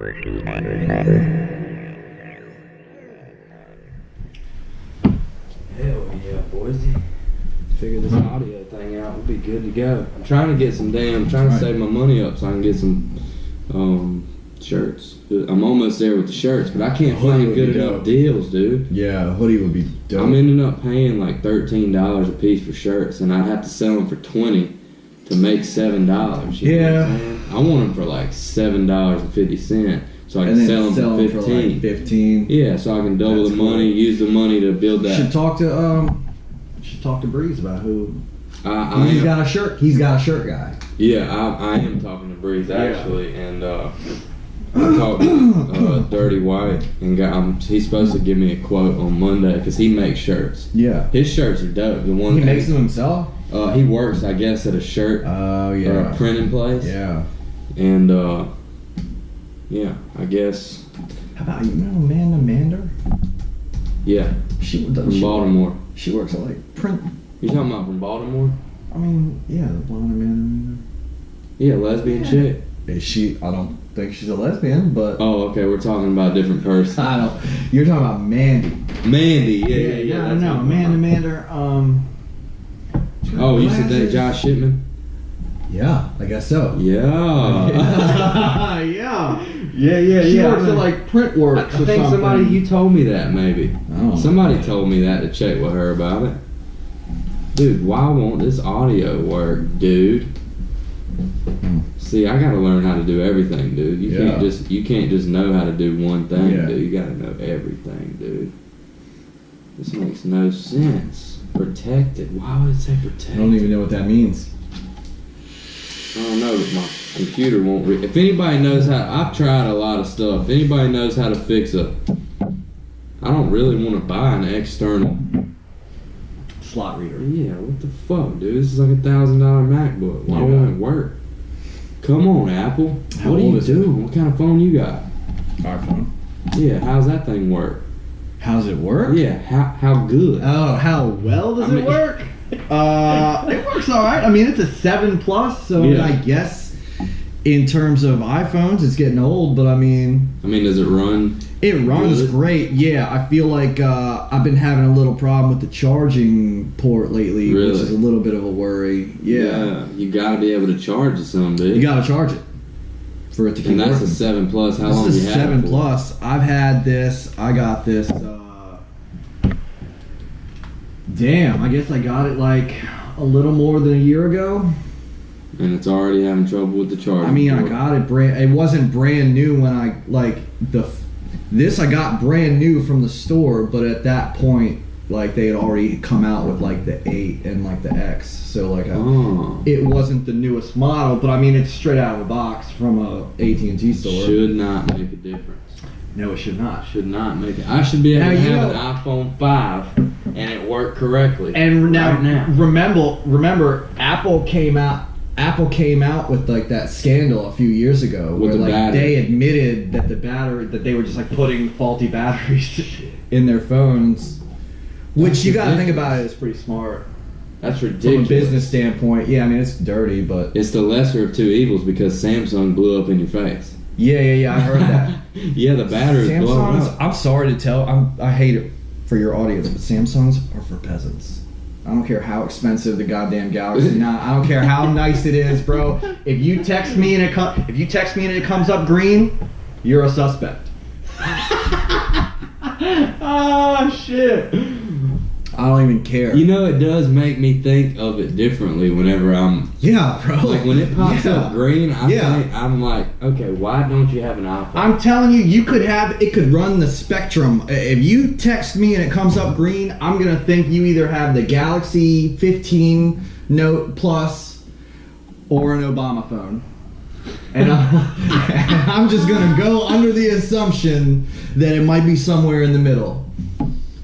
Hell yeah, boysy. Figure this audio thing out, we'll be good to go. I'm trying to get some trying to save my money up so I can get some shirts. I'm almost there with the shirts, but I can't find good enough deals, dude. Yeah, a hoodie would be dope. I'm ending up paying like $13 a piece for shirts, and I'd have to sell them for $20 to make $7. You know what I'm saying? I want them for like $7.50, so I can sell them for 15. Like 15. Yeah, so I can double the money, use the money to build that. You should talk to Breeze about who. He's got a shirt. He's got a shirt guy. Yeah, I am talking to Breeze actually, and I talked to Dirty White, and he's supposed to give me a quote on Monday because he makes shirts. Yeah, his shirts are dope. The one he makes them himself. He works, I guess, at a shirt or a printing place. Yeah, and yeah, I guess. How about you know Amanda Mander? Yeah, from Baltimore. She works at like print. You talking about from Baltimore? I mean, yeah, the blonde Amanda. Yeah, lesbian chick. Is she? I don't think she's a lesbian, but. Oh, okay. We're talking about a different person. I don't. You're talking about Mandy. Mandy, yeah. I know Amanda Mander. Oh, you said that Josh Shipman? Yeah, I guess so. Yeah. Yeah. She works at like print work. I think somebody, you told me that maybe. Somebody told me that to check with her about it. Dude, why won't this audio work, dude? See, I gotta learn how to do everything, dude. You can't just know how to do one thing, dude. You gotta know everything, dude. This makes no sense. Protected. Why would it say protected? I don't even know what that means. I don't know, but my computer won't read. If anybody knows how, I've tried a lot of stuff. If anybody knows how to fix it, I don't really want to buy an external slot reader. Yeah, what the fuck, dude? This is like $1,000 MacBook. Why won't it work? Come on, Apple. What are you doing? What kind of phone you got? iPhone. Yeah, how's that thing work? How's it work? Yeah, how good? Oh, how well does it work? It works alright. I mean, it's a 7 Plus, so I guess in terms of iPhones, it's getting old, but I mean, does it run? It runs great. Yeah, I feel like I've been having a little problem with the charging port lately, which is a little bit of a worry. Yeah, you gotta be able to charge it some, dude. You gotta charge it for it to keep working. And that's a 7 Plus. How long have you had it? 7 Plus. I've had this. I got this. Damn, I guess I got it like a little more than a year ago. And it's already having trouble with the charging. I mean, I got it it wasn't brand new when I this I got brand new from the store, but at that point, like they had already come out with like the 8 and like the X, so like it wasn't the newest model, but I mean it's straight out of the box from a AT&T store. Should not make a difference. No, it should not. Should not make it. I should be able to have an iPhone 5 and it worked correctly. And now. Remember, Apple came out with like that scandal a few years ago where like they admitted that that they were just like putting faulty batteries in their phones, which you got to think about it is pretty smart. That's ridiculous. From a business standpoint, yeah, I mean it's dirty, but it's the lesser of two evils because Samsung blew up in your face. Yeah, I heard that. Yeah, the battery's blowing up. I'm sorry to tell, I hate it for your audience, but Samsungs are for peasants. I don't care how expensive the goddamn Galaxy. I don't care how nice it is, bro. If you text me and it comes up green, you're a suspect. Oh shit. I don't even care. You know, it does make me think of it differently whenever I'm... Yeah, bro. Like, when it pops up green, I'm like, okay, why don't you have an iPhone? I'm telling you, it could run the spectrum. If you text me and it comes up green, I'm going to think you either have the Galaxy 15 Note Plus or an Obama phone. And I'm just going to go under the assumption that it might be somewhere in the middle.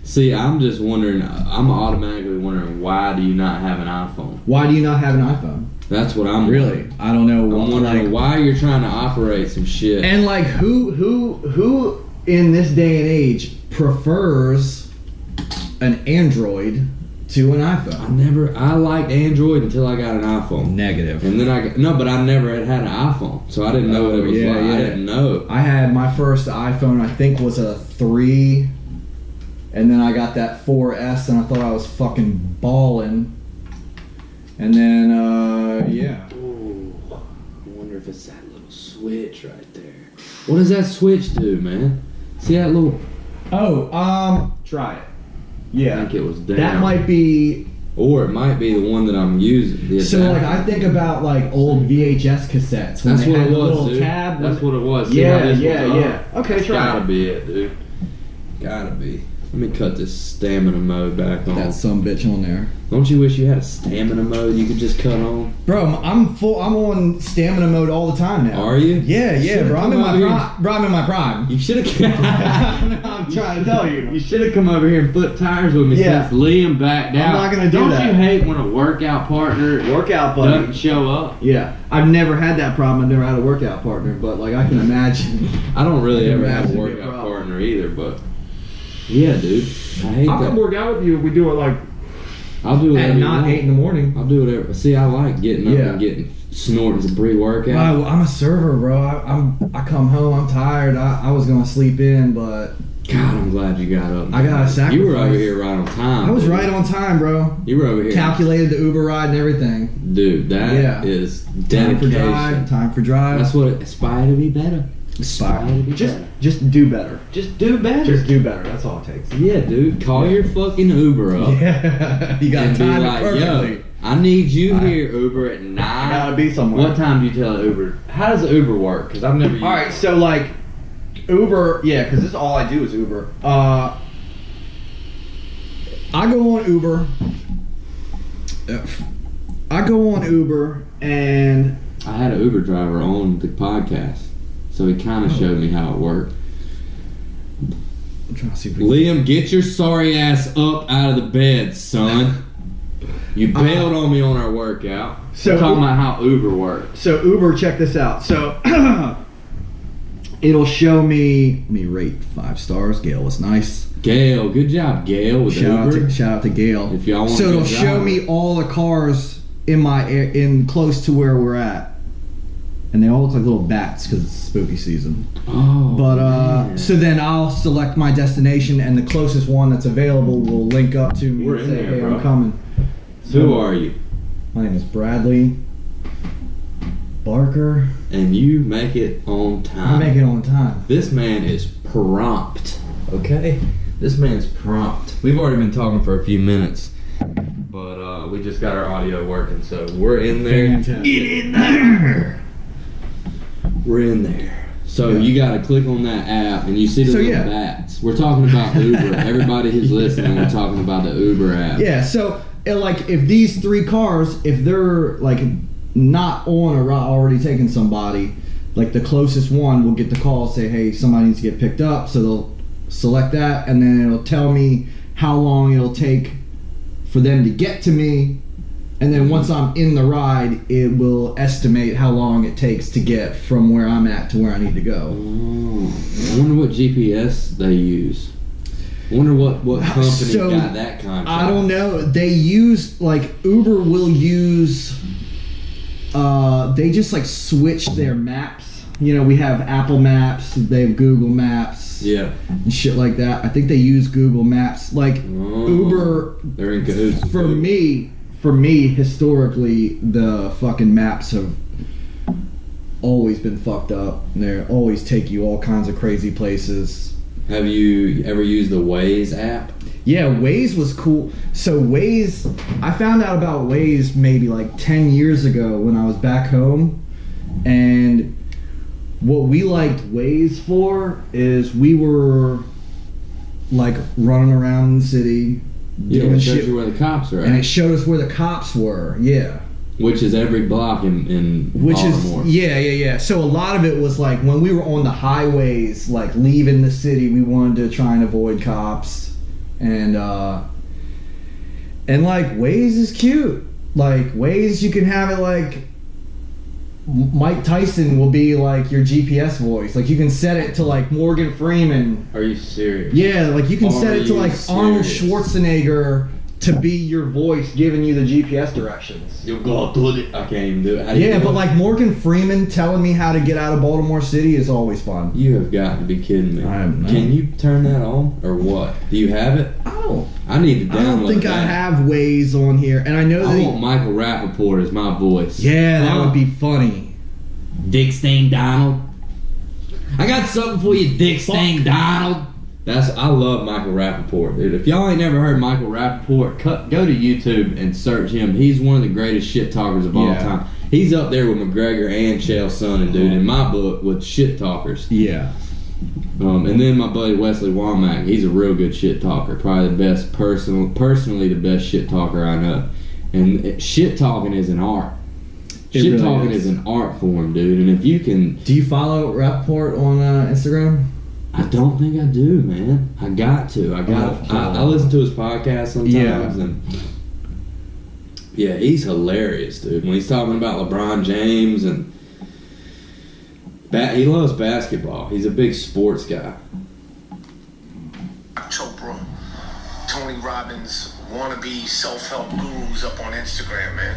See, I'm just wondering, I'm automatically wondering, why do you not have an iPhone? Why do you not have an iPhone? That's what I'm wondering. I don't know. I'm wondering why you're trying to operate some shit. And like, who in this day and age prefers an Android to an iPhone. I liked Android until I got an iPhone. Negative. And then but I never had an iPhone, so I didn't know what it was like. Yeah. I didn't know. I had my first iPhone, I think, was a 3, and then I got that 4S, and I thought I was fucking balling. And then, yeah. Ooh, I wonder if it's that little switch right there. What does that switch do, man? See that little... Oh, try it. Yeah. I think it was down. That might be... Or it might be the one that I'm using. So, like, I think about, like, old VHS cassettes. That's what it was, dude. Tab. That's what it was. Yeah. Okay, try Gotta be it, dude. Gotta be. Let me cut this stamina mode back on. That sumbitch on there. Don't you wish you had a stamina mode you could just cut on? Bro, I'm on stamina mode all the time now. Are you? Yeah, bro. I'm in my prime. You should have. I'm trying to tell you. You should have come over here and flipped tires with me since Liam backed out. I'm not gonna do that. Don't you hate when a workout partner doesn't show up? Yeah, I've never had that problem. I've never had a workout partner, but like I can imagine. I don't really ever have a workout partner either, but. Yeah, dude. I hate that. I'll come work out with you if we do it like. I'll do it at not 8 in the morning. I'll do whatever. See, I like getting up and snorting some pre-workout. Well, I'm a server, bro. I come home. I'm tired. I was gonna sleep in, but. God, I'm glad you got up. I got a sacrifice. You were over here right on time. I was right on time, bro. You were over here. Calculated the Uber ride and everything. Dude, that is dedication. Time for drive. That's what aspire to be better. Just do better. Just do better. Just do better. That's all it takes. Yeah, dude. Call your fucking Uber up. Yeah. You got time like, yo, I need you here, Uber, at 9. I gotta be somewhere. What time do you tell Uber? How does Uber work? Because I've never used it. Alright, so like, Uber, because this is all I do is Uber. I go on Uber and... I had an Uber driver on the podcast. So he kind of showed me how it worked. I'm trying to see if Liam, get your sorry ass up out of the bed, son. You bailed on me on our workout. So we're talking about how Uber works. So Uber, check this out. So it'll show me. Let me rate 5 stars. Gail was nice. Gail, good job, Gail. With Uber. Shout out to Gail. If y'all want so it'll show me all the cars in close to where we're at. And they all look like little bats because it's spooky season. Oh, but so then I'll select my destination, and the closest one that's available will link up to me and say, "Hey, I'm coming." So, who are you? My name is Bradley Barker. And you make it on time. I make it on time. This man is prompt. Okay, this man's prompt. We've already been talking for a few minutes, but we just got our audio working, so we're in there. Fantastic. Get in there. We're in there. So you got to click on that app and you see the little bats. We're talking about Uber. Everybody who's listening, we're talking about the Uber app. Yeah, so like if these 3 cars, if they're like not on a route already taking somebody, like the closest one will get the call, say, hey, somebody needs to get picked up. So they'll select that, and then it'll tell me how long it'll take for them to get to me. And then once I'm in the ride, it will estimate how long it takes to get from where I'm at to where I need to go. Oh, I wonder what GPS they use. I wonder what company got that contract. I don't know. They use, like, Uber will use, they just, like, switch their maps. You know, we have Apple Maps, they have Google Maps. Yeah. And shit like that. I think they use Google Maps. Like, Uber, they're in cahoots. For me, historically, the fucking maps have always been fucked up. They always take you all kinds of crazy places. Have you ever used the Waze app? Yeah, Waze was cool. So Waze, I found out about Waze maybe like 10 years ago when I was back home. And what we liked Waze for is we were like running around in the city. Yeah, it shows you where the cops are at. And it showed us where the cops were, yeah. Which is every block in Baltimore. Yeah. So a lot of it was like when we were on the highways, like leaving the city, we wanted to try and avoid cops. And like Waze is cute. Like Waze, you can have it like Mike Tyson will be like your GPS voice. Like you can set it to like Morgan Freeman. Are you serious? Yeah, like you can set it to like Arnold Schwarzenegger to be your voice giving you the GPS directions. You'll go to it. I can't even do it. But like Morgan Freeman telling me how to get out of Baltimore City is always fun. You have got to be kidding me. I am not. Can you turn that on or what? Do you have it? I need to download. I don't think I have Waze on here, and I know I want Michael Rappaport as my voice. Yeah, that would be funny. Dick Stain Donald. I got something for you, Dick Stain Donald. I love Michael Rappaport, dude. If y'all ain't never heard Michael Rappaport, go to YouTube and search him. He's one of the greatest shit talkers of all time. He's up there with McGregor and Chael Sonnen, dude, in my book, with shit talkers. Yeah. And then my buddy Wesley Womack, he's a real good shit talker. Probably the best, personally the best shit talker I know. And shit talking is an art. Shit talking is an art form, dude. And if you can... Do you follow Rappaport on Instagram? I don't think I do, man. I got to. I listen to his podcast sometimes, and yeah, he's hilarious, dude. When he's talking about LeBron James and he loves basketball. He's a big sports guy. Chopra, Tony Robbins, wannabe self-help gurus up on Instagram, man.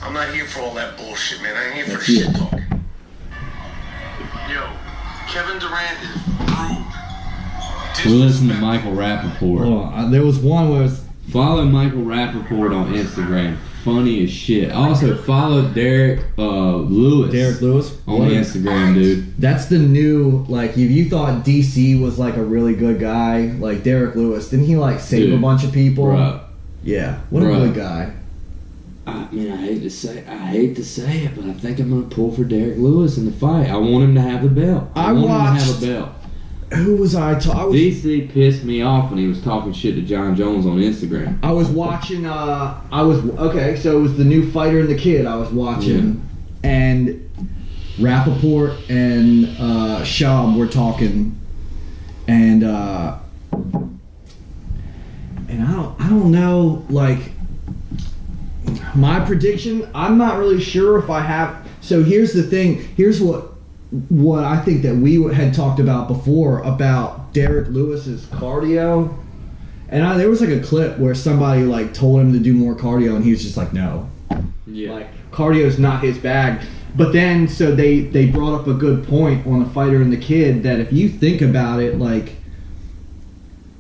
I'm not here for all that bullshit, man. I ain't here for the shit talk. Yo. Kevin Durant is rude. We're listening to Michael Rappaport. There was one where follow Michael Rappaport on Instagram. Funny as shit. Also follow Derek Lewis. Derek Lewis on Instagram, dude. That's the new, like, if you thought DC was like a really good guy, like Derek Lewis, didn't he like save a bunch of people? Bro. Yeah. What a good guy. I mean, I hate to say it, but I think I'm gonna pull for Derek Lewis in the fight. I want him to have the belt. I want him to have a belt. Who was I talking? DC pissed me off when he was talking shit to John Jones on Instagram. I was watching. So it was the new Fighter and the Kid. I was watching, and Rappaport and Schaub were talking, and I don't know, like. My prediction, I'm not really sure if I have. So here's the thing. Here's what I think that we had talked about before about Derek Lewis's cardio. And there was like a clip where somebody like told him to do more cardio, and he was just like, no. Yeah. Like, cardio's not his bag. But then, so they brought up a good point on The Fighter and the Kid that if you think about it, like,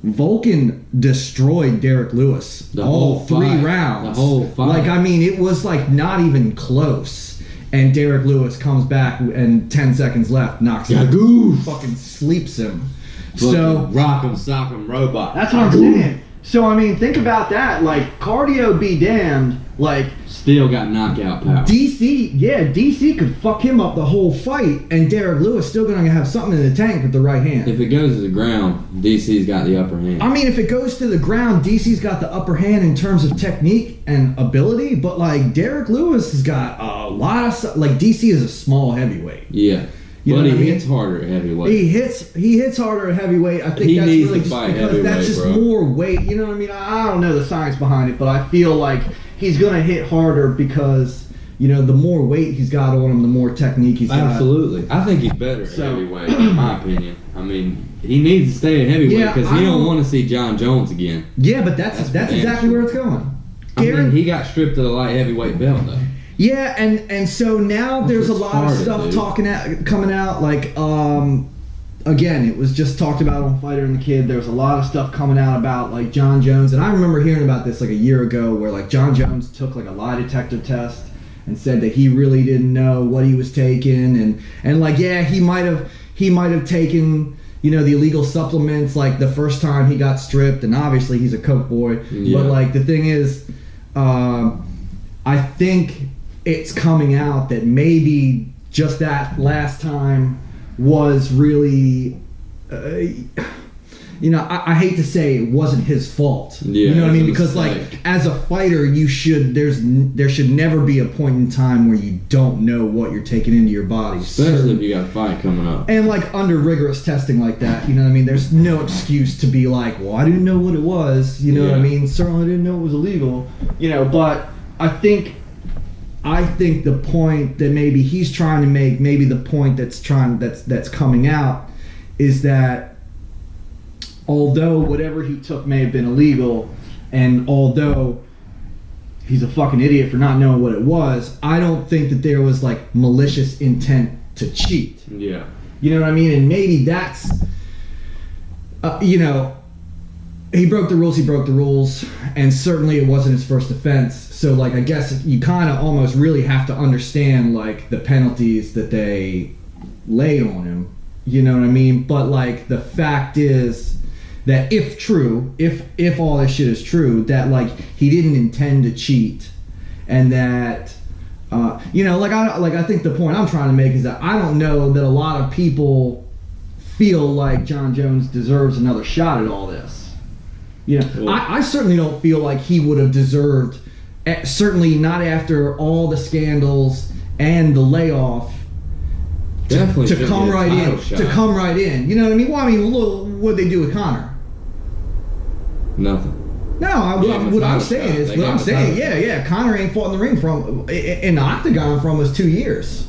Vulcan destroyed Derek Lewis all 3 rounds. The whole fight. Like, I mean, it was like not even close. And Derek Lewis comes back and 10 seconds left, knocks him out, fucking sleeps him. So rock him, sock him, robot. That's what I'm saying. So I mean, think about that. Like, cardio be damned. Like, still got knockout power. DC could fuck him up the whole fight, and Derek Lewis still gonna have something in the tank with the right hand. If it goes to the ground, DC's got the upper hand. I mean, if it goes to the ground, DC's got the upper hand in terms of technique and ability, but like Derek Lewis has got a lot of like DC is a small heavyweight. Yeah. But he hits harder at heavyweight. He hits harder at heavyweight. I think he that's needs really to just fight because that's just more weight. You know what I mean? I don't know the science behind it, but I feel like he's gonna hit harder because, you know, the more weight he's got on him, the more technique he's got. Absolutely. I think he's better at heavyweight, in my opinion. I mean, he needs to stay at heavyweight because he don't want to see John Jones again. Yeah, but that's exactly where it's going. I mean, he got stripped of the light heavyweight belt, though. Yeah, and so now there's a lot of stuff coming out. Like, again, it was just talked about on Fighter and the Kid. There was a lot of stuff coming out about like John Jones, and I remember hearing about this like a year ago, where like John Jones took like a lie detector test and said that he really didn't know what he was taking, and like he might have taken, you know, the illegal supplements like the first time he got stripped, and obviously he's a coke boy. Yeah. But like the thing is, I think it's coming out that maybe just that last time was really, you know, I hate to say it wasn't his fault. Yeah, you know what I mean? Because like as a fighter, there should never be a point in time where you don't know what you're taking into your body. Especially if you got a fight coming up. And like under rigorous testing like that, you know what I mean? There's no excuse to be like, well, I didn't know what it was. You know what I mean? Certainly didn't know it was illegal. You know, but I think the point that maybe he's trying to make, maybe the point that's coming out, is that although whatever he took may have been illegal, And although he's a fucking idiot for not knowing what it was, I don't think that there was like malicious intent to cheat. Yeah. You know what I mean? And maybe that's, you know, he broke the rules, and certainly it wasn't his first offense. So, like, I guess you kind of almost really have to understand, like, the penalties that they lay on him. You know what I mean? But, like, the fact is that if true, if all this shit is true, that, like, he didn't intend to cheat, and that, you know, I think the point I'm trying to make is that I don't know that a lot of people feel like John Jones deserves another shot at all this. You know, Cool. I certainly don't feel like he would have deserved, certainly not after all the scandals and the layoff, to come right in. To come right in. You know what I mean? Well, I mean, look, what'd they do with Connor? Nothing. No, what I'm saying, yeah, Connor ain't fought in the ring in the octagon for almost 2 years.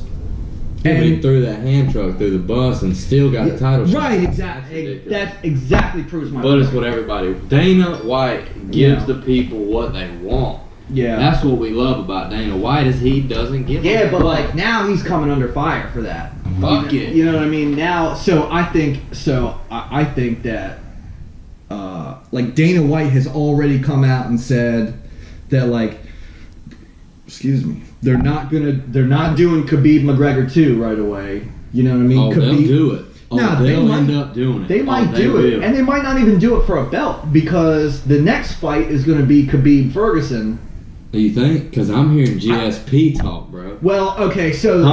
Yeah, but he threw that hand truck through the bus and still got a title shot. Right, exactly. That exactly proves my point. But it's what everybody... Dana White gives the people what they want. Yeah. That's what we love about Dana White is he doesn't give a but fuck. like now he's coming under fire for that. Fuck it. You know what I mean? Now, I think that like Dana White has already come out and said that, like, excuse me, they're not doing Khabib McGregor 2 right away. You know what I mean? Oh, they'll do it. They'll end up doing it. They might do it, and they might not even do it for a belt, because the next fight is going to be Khabib Ferguson. Do you think? Because I'm hearing GSP talk, bro. Well, okay, so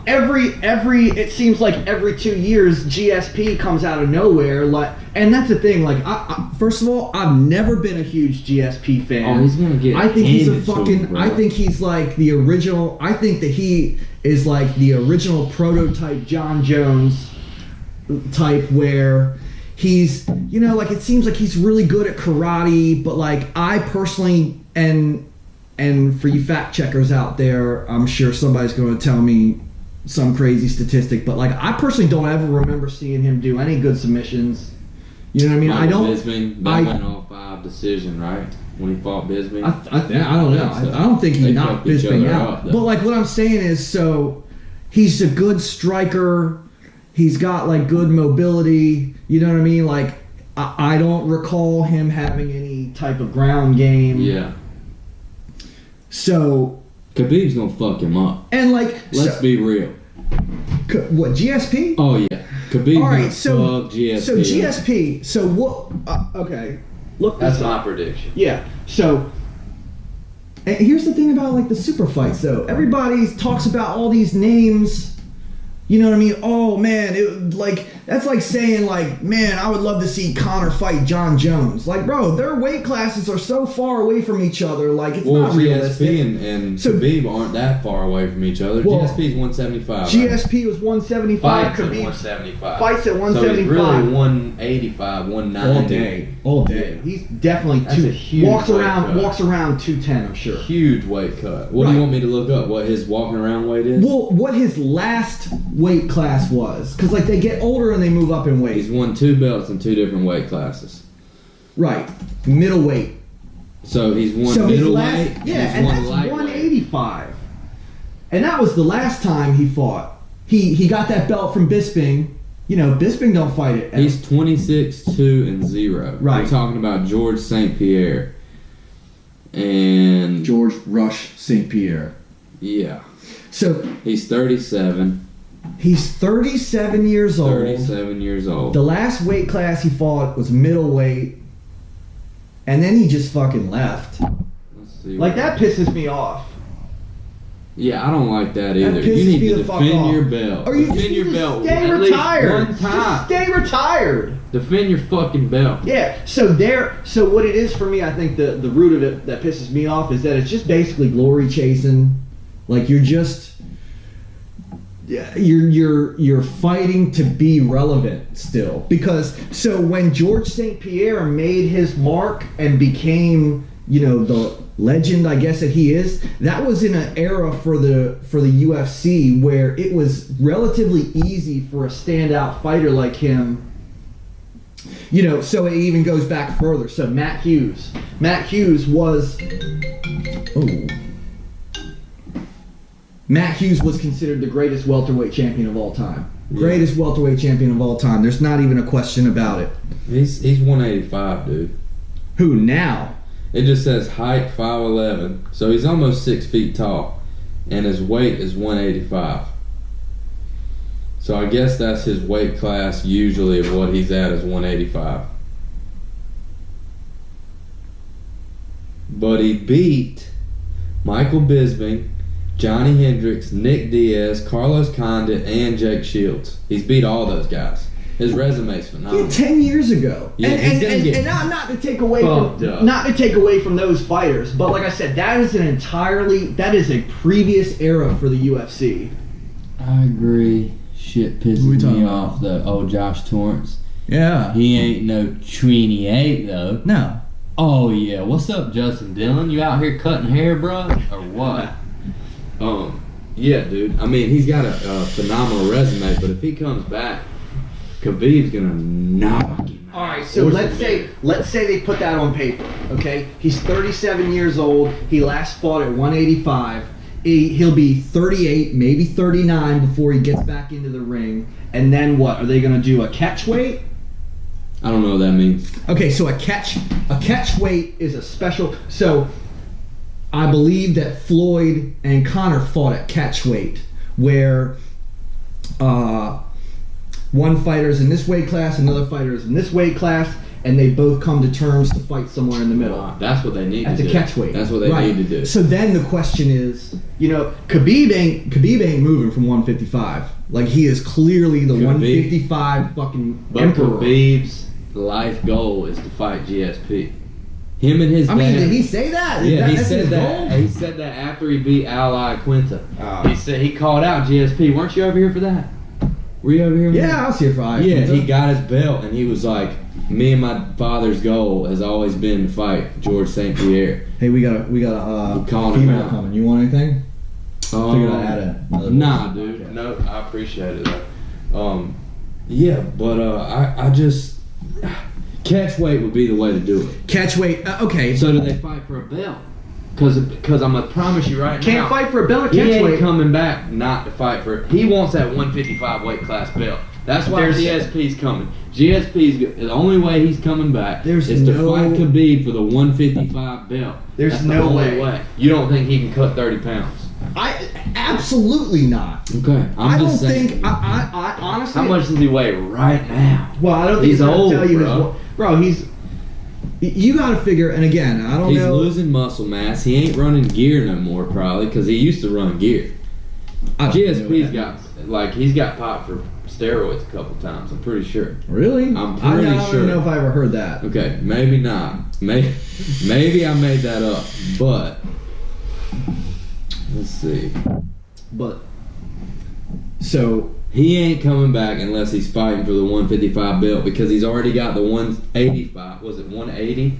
it seems like every 2 years GSP comes out of nowhere, like, and that's the thing. Like, I first of all, I've never been a huge GSP fan. Oh, he's gonna get. I think he's a fucking. Him, I think he's like the original. I think that he is like the original prototype John Jones type, where he's, you know, like, it seems like he's really good at karate, but like I personally and for you fact checkers out there, I'm sure somebody's going to tell me some crazy statistic, but like I personally don't ever remember seeing him do any good submissions. You know what I mean? Michael Bisping, that went off 5 decision, right? When he fought Bisping. I don't know. I don't think he knocked Bisping out. But like what I'm saying is, so he's a good striker. He's got like good mobility. You know what I mean? Like I don't recall him having any type of ground game. Yeah. So Khabib's gonna fuck him up. And like, let's be real. What, GSP? Oh yeah, Khabib's gonna fuck GSP. So GSP. So what? Okay, look. That's my prediction. Yeah. So, and here's the thing about like the super fights, though. Everybody talks about all these names. You know what I mean? Oh man, that's like saying like, man, I would love to see Conor fight John Jones. Like, bro, their weight classes are so far away from each other. Like, it's not realistic. GSP and Khabib aren't that far away from each other. Well, GSP's 175. GSP was 175. Fights Khabib at 175. Fights at 175. So he's really 185, 190. All day. Yeah. He's definitely walks around 210. I'm sure. Huge weight cut. What do you want me to look up? What his walking around weight is? Well, what his last weight class was, because like they get older and they move up in weight. He's won 2 belts in 2 different weight classes. Right, middleweight. So he's won middleweight. Yeah, and that's 185. And that was the last time he fought. He got that belt from Bisping. You know, Bisping don't fight it. He's 26-2-0. Right. We're talking about George St. Pierre. And George Rush St. Pierre. Yeah. So he's 37. He's 37 years old. 37 years old. The last weight class he fought was middleweight. And then he just fucking left. Let's see. Like, that pisses me off. Yeah, I don't like that either. You need to defend your belt. Or you defend your belt stay at retired. least one time. Just stay retired. Defend your fucking belt. Yeah. So what it is for me, I think the root of it that pisses me off is that it's just basically glory chasing. Like, you're just you're fighting to be relevant still. Because so when George St. Pierre made his mark and became, you know, the legend, I guess, that he is, that was in an era for the UFC where it was relatively easy for a standout fighter like him You know, so it even goes back further. So Matt Hughes was Matt Hughes was considered the greatest welterweight champion of all time. Yeah. Greatest welterweight champion of all time. There's not even a question about it. He's 185, dude. Who now? It just says height 5'11", so he's almost 6 feet tall, and his weight is 185. So I guess that's his weight class usually of what he's at is 185. But he beat Michael Bisping, Johnny Hendricks, Nick Diaz, Carlos Condit, and Jake Shields. He's beat all those guys. His resume's phenomenal. Yeah, 10 years ago. Yeah, and not to take away from those fighters, but like I said, that is a previous era for the UFC. I agree. Shit pisses me off, the old Josh Torrance. Yeah. He ain't no 28 though. No. Oh yeah, what's up, Justin Dillon? You out here cutting hair, bro, or what? Yeah, dude. I mean, he's got a phenomenal resume, but if he comes back, Khabib's gonna knock him out. All right, so let's say they put that on paper. Okay, he's 37 years old. He last fought at 185. He'll be 38, maybe 39 before he gets back into the ring. And then what? Are they gonna do a catch weight? I don't know what that means. Okay, so a catch weight is a special. So I believe that Floyd and Conor fought at catch weight, where one fighter's in this weight class, another fighter's in this weight class, and they both come to terms to fight somewhere in the middle. That's what they need to do. That's a catch weight. That's what they need to do. So then the question is, you know, Khabib ain't moving from 155. Like, he is clearly the 155 fucking emperor. Khabib's life goal is to fight GSP. Him and his dad. Did he say that? Yeah, he said that. He said that after he beat Al Quinta. He said he called out GSP. Weren't you over here for that? Were you over here? Yeah, I was here for Al Yeah, Quinta. he got his belt, and he was like, "Me and my father's goal has always been to fight George St. Pierre." Hey, we got a female coming. You want anything? Figured I'd add it. Nah, dude. Okay. No, I appreciate it though. Yeah, but I just catch weight would be the way to do it. Catch weight. Okay. So do they fight for a belt? Because I'm gonna promise you right now, can't fight for a belt. He catch ain't weight. coming back not to fight for it. He wants that 155 weight class belt. That's why GSP's coming. The only way he's coming back is to fight Khabib for the 155 belt. That's no only way. You don't think he can cut 30 pounds? Absolutely not. Okay, I don't think. I honestly. How much does he weigh right now? Well, I don't think he's old, tell you bro. He's. You got to figure, and again, I don't know. He's losing muscle mass. He ain't running gear no more, probably, because he used to run gear. GSP's he's got popped for steroids a couple times. I'm pretty sure. Really? I'm pretty sure. I don't know if I ever heard that. Okay, maybe not. Maybe I made that up, but let's see. But so he ain't coming back unless he's fighting for the 155 belt because he's already got the 185. Was it 180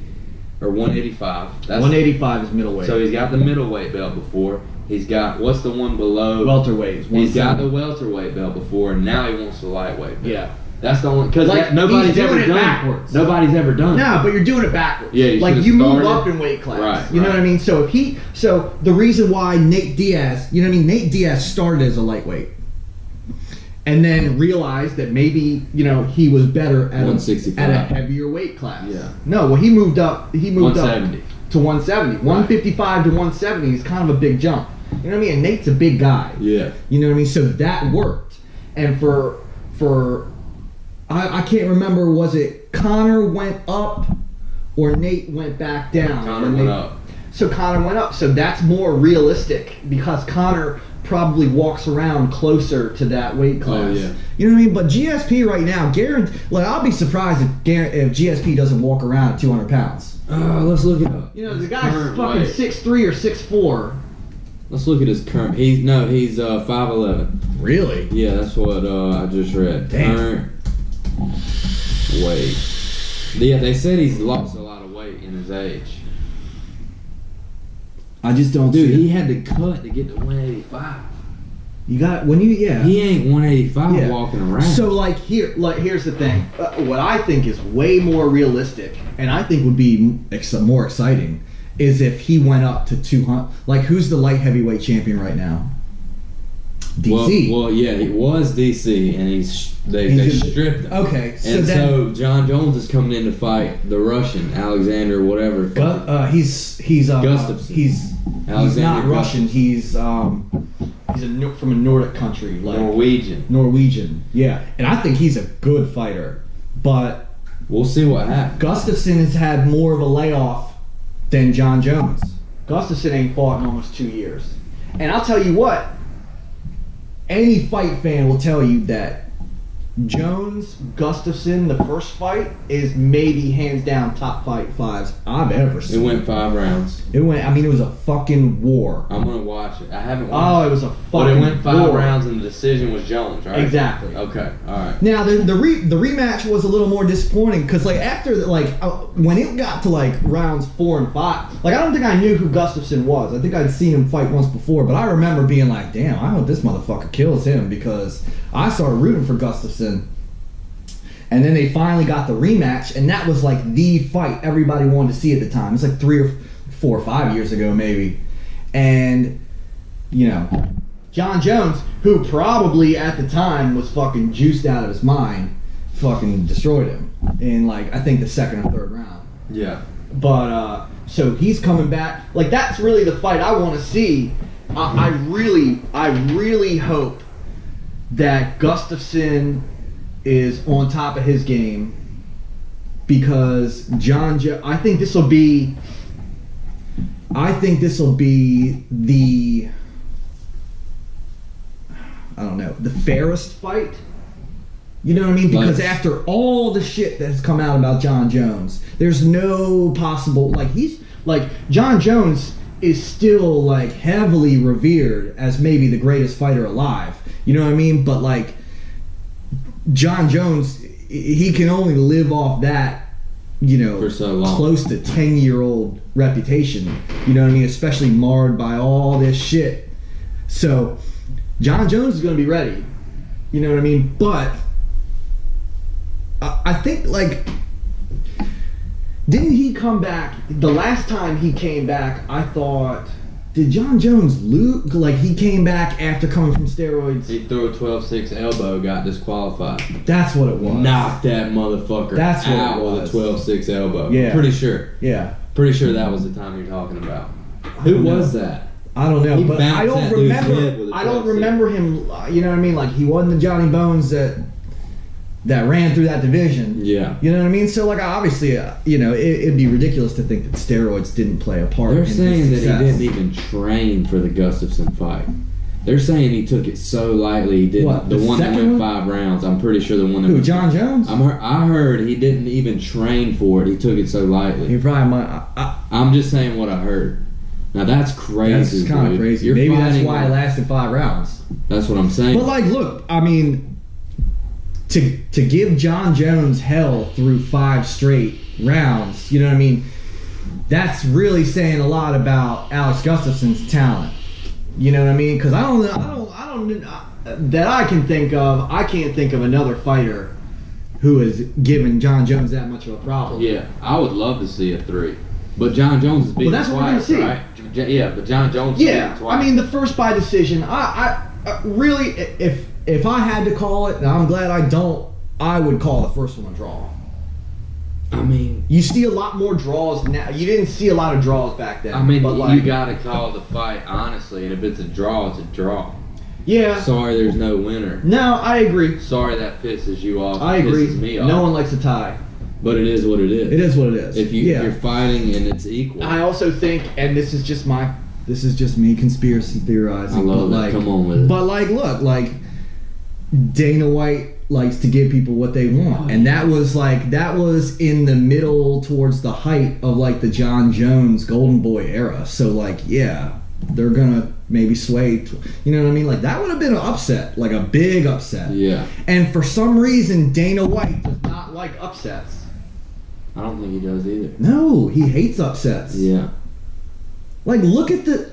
or 185? That's 185 is middleweight. So he's got the middleweight belt before. He's got what's the one below? Welterweight. He's got the welterweight belt before, and now he wants the lightweight belt. Yeah. That's the only because nobody's ever done backwards. Nobody's ever done. No, but you're doing it backwards. Yeah, you move up in weight class. Right. You know what I mean? So the reason why Nate Diaz, you know what I mean? Nate Diaz started as a lightweight, and then realized that maybe he was better at 165 at a heavier weight class. Yeah. No, well he moved up. He moved 170 to 170. Right. 155 to 170 is kind of a big jump. You know what I mean? And Nate's a big guy. Yeah. You know what I mean? So that worked. And for I can't remember, was it Conor went up or Nate went back down? Conor went up. So Conor went up. So that's more realistic because Conor probably walks around closer to that weight class. Oh, yeah. You know what I mean? But GSP right now, I'll be surprised if GSP doesn't walk around at 200 pounds. Let's look it up. The guy's fucking 6'3" or 6'4". Let's look at his current. He's 5'11". Really? Yeah, that's what I just read. Damn. Current weight. Yeah, they said he's lost a lot of weight in his age. I just don't Dude, see he had to cut to get to 185. You got when you He ain't 185 Yeah. walking around. So here's the thing. What I think is way more realistic, and I think would be more exciting, is if he went up to 200. Like, who's the light heavyweight champion right now? DC. Well, yeah, he was DC, and they stripped him. Okay, so John Jones is coming in to fight the Russian Alexander, whatever. He's Gustafsson. He's not Russian. He's from a Nordic country, like Norwegian. Yeah, and I think he's a good fighter, but we'll see what happens. Gustafsson has had more of a layoff than John Jones. Gustafsson ain't fought in almost 2 years, and I'll tell you what. Any fight fan will tell you that Jones, Gustafsson, the first fight is maybe hands down top fives I've ever seen. It went 5 rounds. It was a fucking war. I'm gonna watch it. I haven't watched it. It was a fucking war. But it went 5 rounds and the decision was Jones, right? Exactly. Okay, alright. Now, the rematch was a little more disappointing because, like, after, when it got to, like, rounds 4 and 5, like, I don't think I knew who Gustafsson was. I think I'd seen him fight once before, but I remember being like, damn, I hope this motherfucker kills him because I started rooting for Gustafsson. And then they finally got the rematch, and that was like the fight everybody wanted to see at the time. It's like 3 or 4 or 5 years ago, maybe. And, John Jones, who probably at the time was fucking juiced out of his mind, fucking destroyed him in, like, I think the second or third round. Yeah. But, so he's coming back. Like, that's really the fight I want to see. I really hope that Gustafsson is on top of his game because I think this will be the the fairest fight. You know what I mean? Because after all the shit that has come out about John Jones, there's no possible John Jones is still like heavily revered as maybe the greatest fighter alive. You know what I mean? But like John Jones, he can only live off that, for so long. Close to 10-year-old reputation. You know what I mean? Especially marred by all this shit. So John Jones is going to be ready. You know what I mean? But I think, like, didn't he come back? The last time he came back, I thought, did John Jones lose? Like, he came back after coming from steroids. He threw a 12-6 elbow, got disqualified. That's what it was. Knocked that motherfucker out with a 12-6 elbow. Yeah. Pretty sure. Yeah. Pretty sure that was the time you're talking about. Who was that? I don't know, but I don't remember. I don't remember him. You know what I mean? Like, he wasn't the Johnny Bones that ran through that division. Yeah. You know what I mean? So, like, obviously, it'd be ridiculous to think that steroids didn't play a part. They're in saying his that success. he didn't even train for the Gustafsson fight. They're saying he took it so lightly. He didn't. What, the one that second went one? 5 rounds. I'm pretty sure the one that Who, went John Jones? I heard he didn't even train for it. He took it so lightly. He probably might. I'm just saying what I heard. Now that's crazy. That's kind of crazy. You're Maybe that's fighting why it lasted 5 rounds. That's what I'm saying. But, like, look, I mean, to give John Jones hell through 5 straight rounds, you know what I mean? That's really saying a lot about Alex Gustafsson's talent. You know what I mean? Because I don't that I can think of. I can't think of another fighter who has given John Jones that much of a problem. Yeah, I would love to see a 3, but John Jones is beaten that's what we're gonna twice, see. right? Yeah, but John Jones is beaten twice. I mean, the first by decision. I really, if I had to call it, and I'm glad I don't, I would call the first one a draw. I mean, you see a lot more draws now. You didn't see a lot of draws back then. I mean, but, like, you gotta call the fight honestly, and if it's a draw, it's a draw. Yeah. Sorry, there's no winner. No, I agree. Sorry that pisses you off. I agree. Pisses me off. No one likes a tie. But it is what it is. It is what it is. If you're fighting and it's equal. I also think, and this is just me conspiracy theorizing. I love that. Like, come on with it. But, like, look, like, Dana White likes to give people what they want, and that was in the middle towards the height of, like, the John Jones Golden Boy era. So, like, yeah, they're gonna maybe sway. You know what I mean? Like, that would have been an upset, like a big upset. Yeah. And for some reason, Dana White does not like upsets. I don't think he does either. No, he hates upsets. Yeah. Like, look at the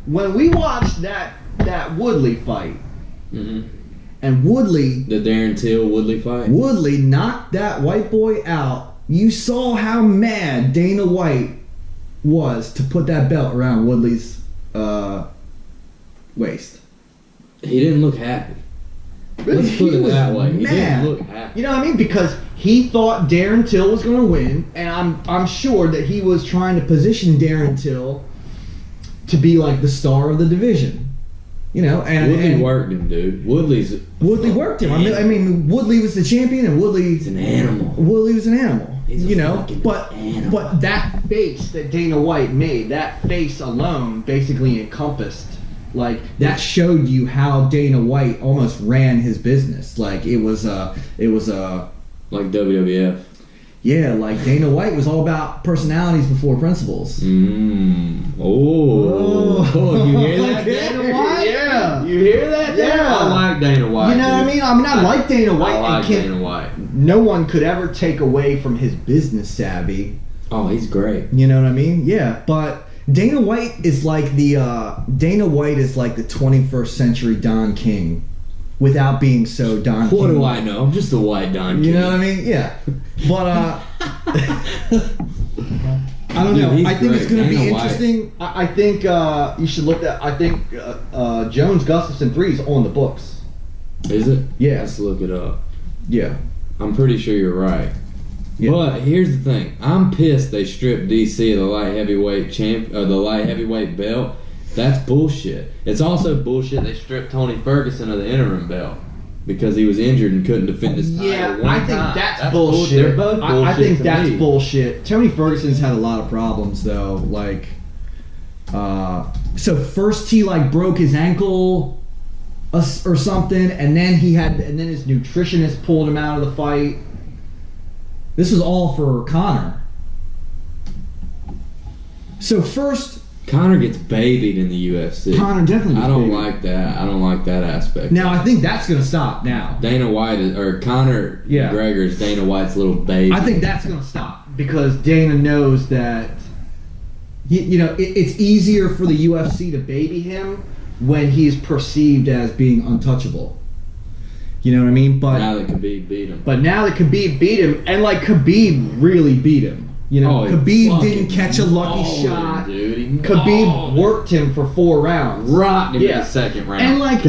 when we watched that that Woodley fight. Mm-hmm. And Woodley... The Darren Till Woodley fight? Woodley knocked that white boy out. You saw how mad Dana White was to put that belt around Woodley's waist. He didn't look happy. Really, Let's put it that way. He mad. didn't look happy. You know what I mean? Because he thought Darren Till was going to win, and I'm sure that he was trying to position Darren Till to be like the star of the division. You know, and Woodley worked him, dude. Woodley worked him. I mean, Woodley was the champion, and He's an animal. Woodley was an animal. He's you a know, fucking but animal. but that face that Dana White made, that face alone, basically encompassed. Like that showed you how Dana White almost ran his business. Like it was a like WWF. Yeah, like Dana White was all about personalities before principles. Oh, you hear that, okay. Dana White? Yeah. You hear that? Yeah. I like Dana White. You know what I mean? I like Dana White. I like Dana White. No one could ever take away from his business savvy. Oh, he's great. You know what I mean? Yeah, but Dana White is like the 21st century Don King, without being so Don King. What do I know? I'm just a white Don King. You know what I mean? Yeah. But I don't know. I think it's going to be interesting. I think you should look at. I think Jones Gustafson 3 is on the books. Is it? Yeah. Let's look it up. Yeah. I'm pretty sure you're right. Yeah. But here's the thing. I'm pissed they stripped DC of the light heavyweight belt. That's bullshit. It's also bullshit they stripped Tony Ferguson of the interim belt because he was injured and couldn't defend his title. Yeah, one I think time. that's bullshit. They're both bullshit. I think to that's me. bullshit. Tony Ferguson's had a lot of problems though. Like, so first he like broke his ankle or something, and then his nutritionist pulled him out of the fight. This was all for Conor. So first, Conor gets babied in the UFC. Conor definitely gets I don't babied. like that. I don't like that aspect. Now I think that's gonna stop now. Dana White Conor McGregor is Dana White's little baby. I think that's gonna stop because Dana knows that it's easier for the UFC to baby him when he's perceived as being untouchable. You know what I mean? But now that Khabib beat him. But now that Khabib beat him, and like Khabib really beat him. You know, Khabib didn't catch a lucky shot. Dude, Khabib worked him for 4 rounds. Rocked him in the second round. And like,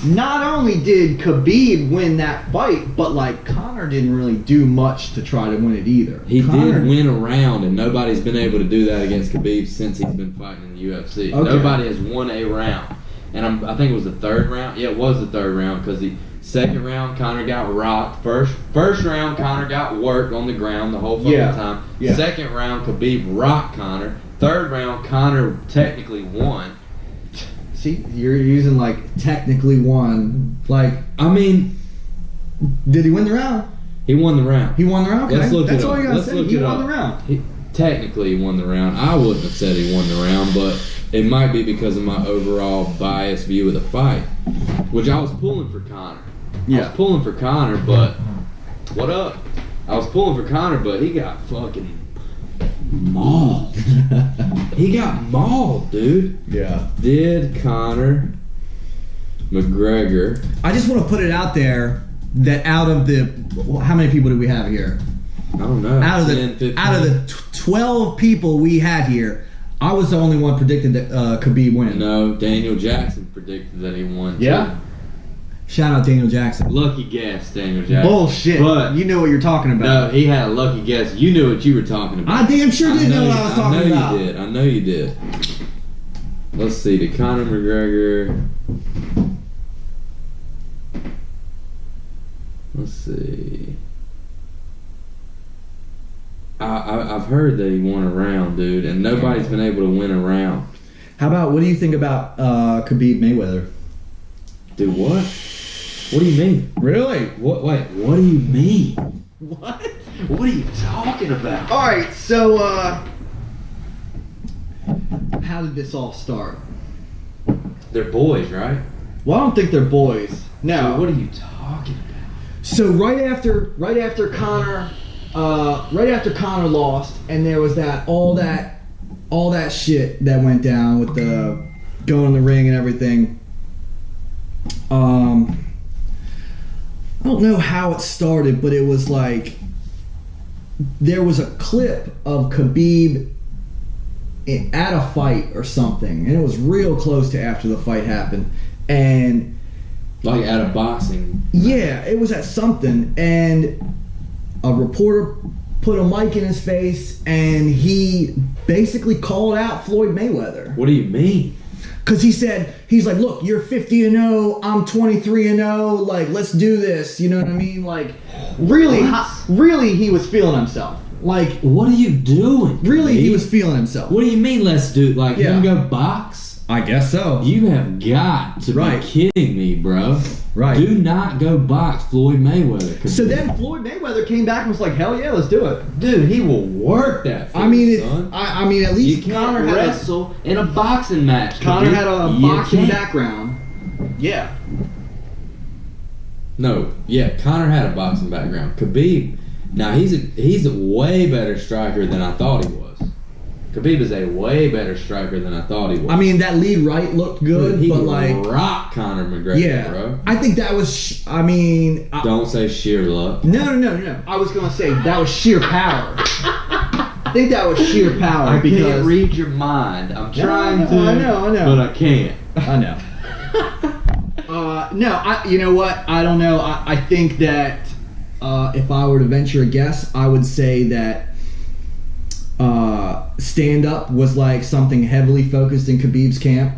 not only did Khabib win that fight, but like Conor didn't really do much to try to win it either. He did win a round, and nobody's been able to do that against Khabib since he's been fighting in the UFC. Okay. Nobody has won a round. And I think it was the third round. Yeah, it was the third round because the second round Conor got rocked. First round Conor got worked on the ground the whole fucking time. Yeah. Second round Khabib rocked Conor. Third round Conor technically won. See, you're using like technically won. Like, I mean, did he win the round? He won the round. He won the round. Okay. Let's look That's it all up. you gotta Let's say. look He it won up. the round. Technically he won the round. I wouldn't have said he won the round, but it might be because of my overall biased view of the fight, which I was pulling for Conor. Yeah. I was pulling for Conor, but what up? I was pulling for Conor, but he got fucking mauled. He got mauled, dude. Yeah. Did Conor McGregor? I just want to put it out there that out of the how many people do we have here? I don't know. Out of 10, 15? the 12 people we had here, I was the only one predicted that Khabib win. No, Daniel Jackson predicted that he won. Yeah? Too. Shout out Daniel Jackson. Lucky guess, Daniel Jackson. Bullshit. But you know what you're talking about. no, he had a lucky guess. You knew what you were talking about. I damn sure didn't know what I was talking about. I know you did. I know you did. Let's see. Did Conor McGregor? Let's see. I've heard that he won a round, dude, and nobody's been able to win a round. How about, what do you think about Khabib Mayweather? Dude, what? What do you mean? Really? What? Wait, what do you mean? What? What are you talking about? All right, so how did this all start? They're boys, right? Well, I don't think they're boys. No. So what are you talking about? So right after Conor lost, and there was all that shit that went down with the going in the ring and everything. I don't know how it started, but it was like there was a clip of Khabib at a fight or something, and it was real close to after the fight happened, and like at a boxing. Yeah, it was at something, and a reporter put a mic in his face, and he basically called out Floyd Mayweather. What do you mean? Because he's like, look, you're 50-0, I'm 23-0, like, let's do this, you know what I mean? Like, really, he was feeling himself. Like, what are you doing? Really, he was feeling himself. What do you mean, let's do, like, him go box? I guess so. You have got to be kidding me, bro. Right. Do not go box Floyd Mayweather. So then Floyd Mayweather came back and was like, hell yeah, let's do it. Dude, he will work that for I mean, son. I mean, at least you Conor had wrestle in a boxing match. Conor had a boxing background. Yeah. No, yeah, Conor had a boxing background. Khabib, now he's a way better striker than I thought he was. Khabib is a way better striker than I thought he was. I mean, that lead right looked good, he but could like rock Conor McGregor, bro. I think that was. Don't say sheer luck. No. I was gonna say that was sheer power. I think that was sheer power. I can't read your mind. I'm trying to. I know. But I can't. I know. You know what? I don't know. I think that if I were to venture a guess, I would say that stand-up was like something heavily focused in Khabib's camp.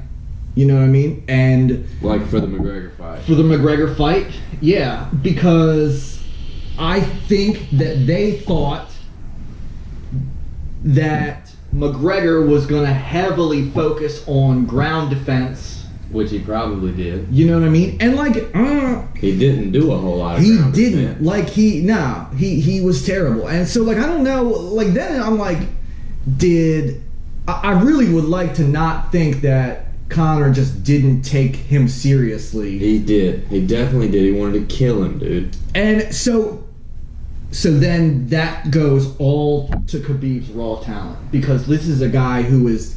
You know what I mean? And like for the McGregor fight. For the McGregor fight, yeah. Because I think that they thought that McGregor was going to heavily focus on ground defense. Which he probably did. You know what I mean? And like, he didn't do a whole lot of he ground didn't. defense. Like he was terrible. And so like I don't know. Like then I'm like, I really would like to not think that Conor just didn't take him seriously. He did. He definitely did. He wanted to kill him, dude. And so then that goes all to Khabib's raw talent, because this is a guy who is.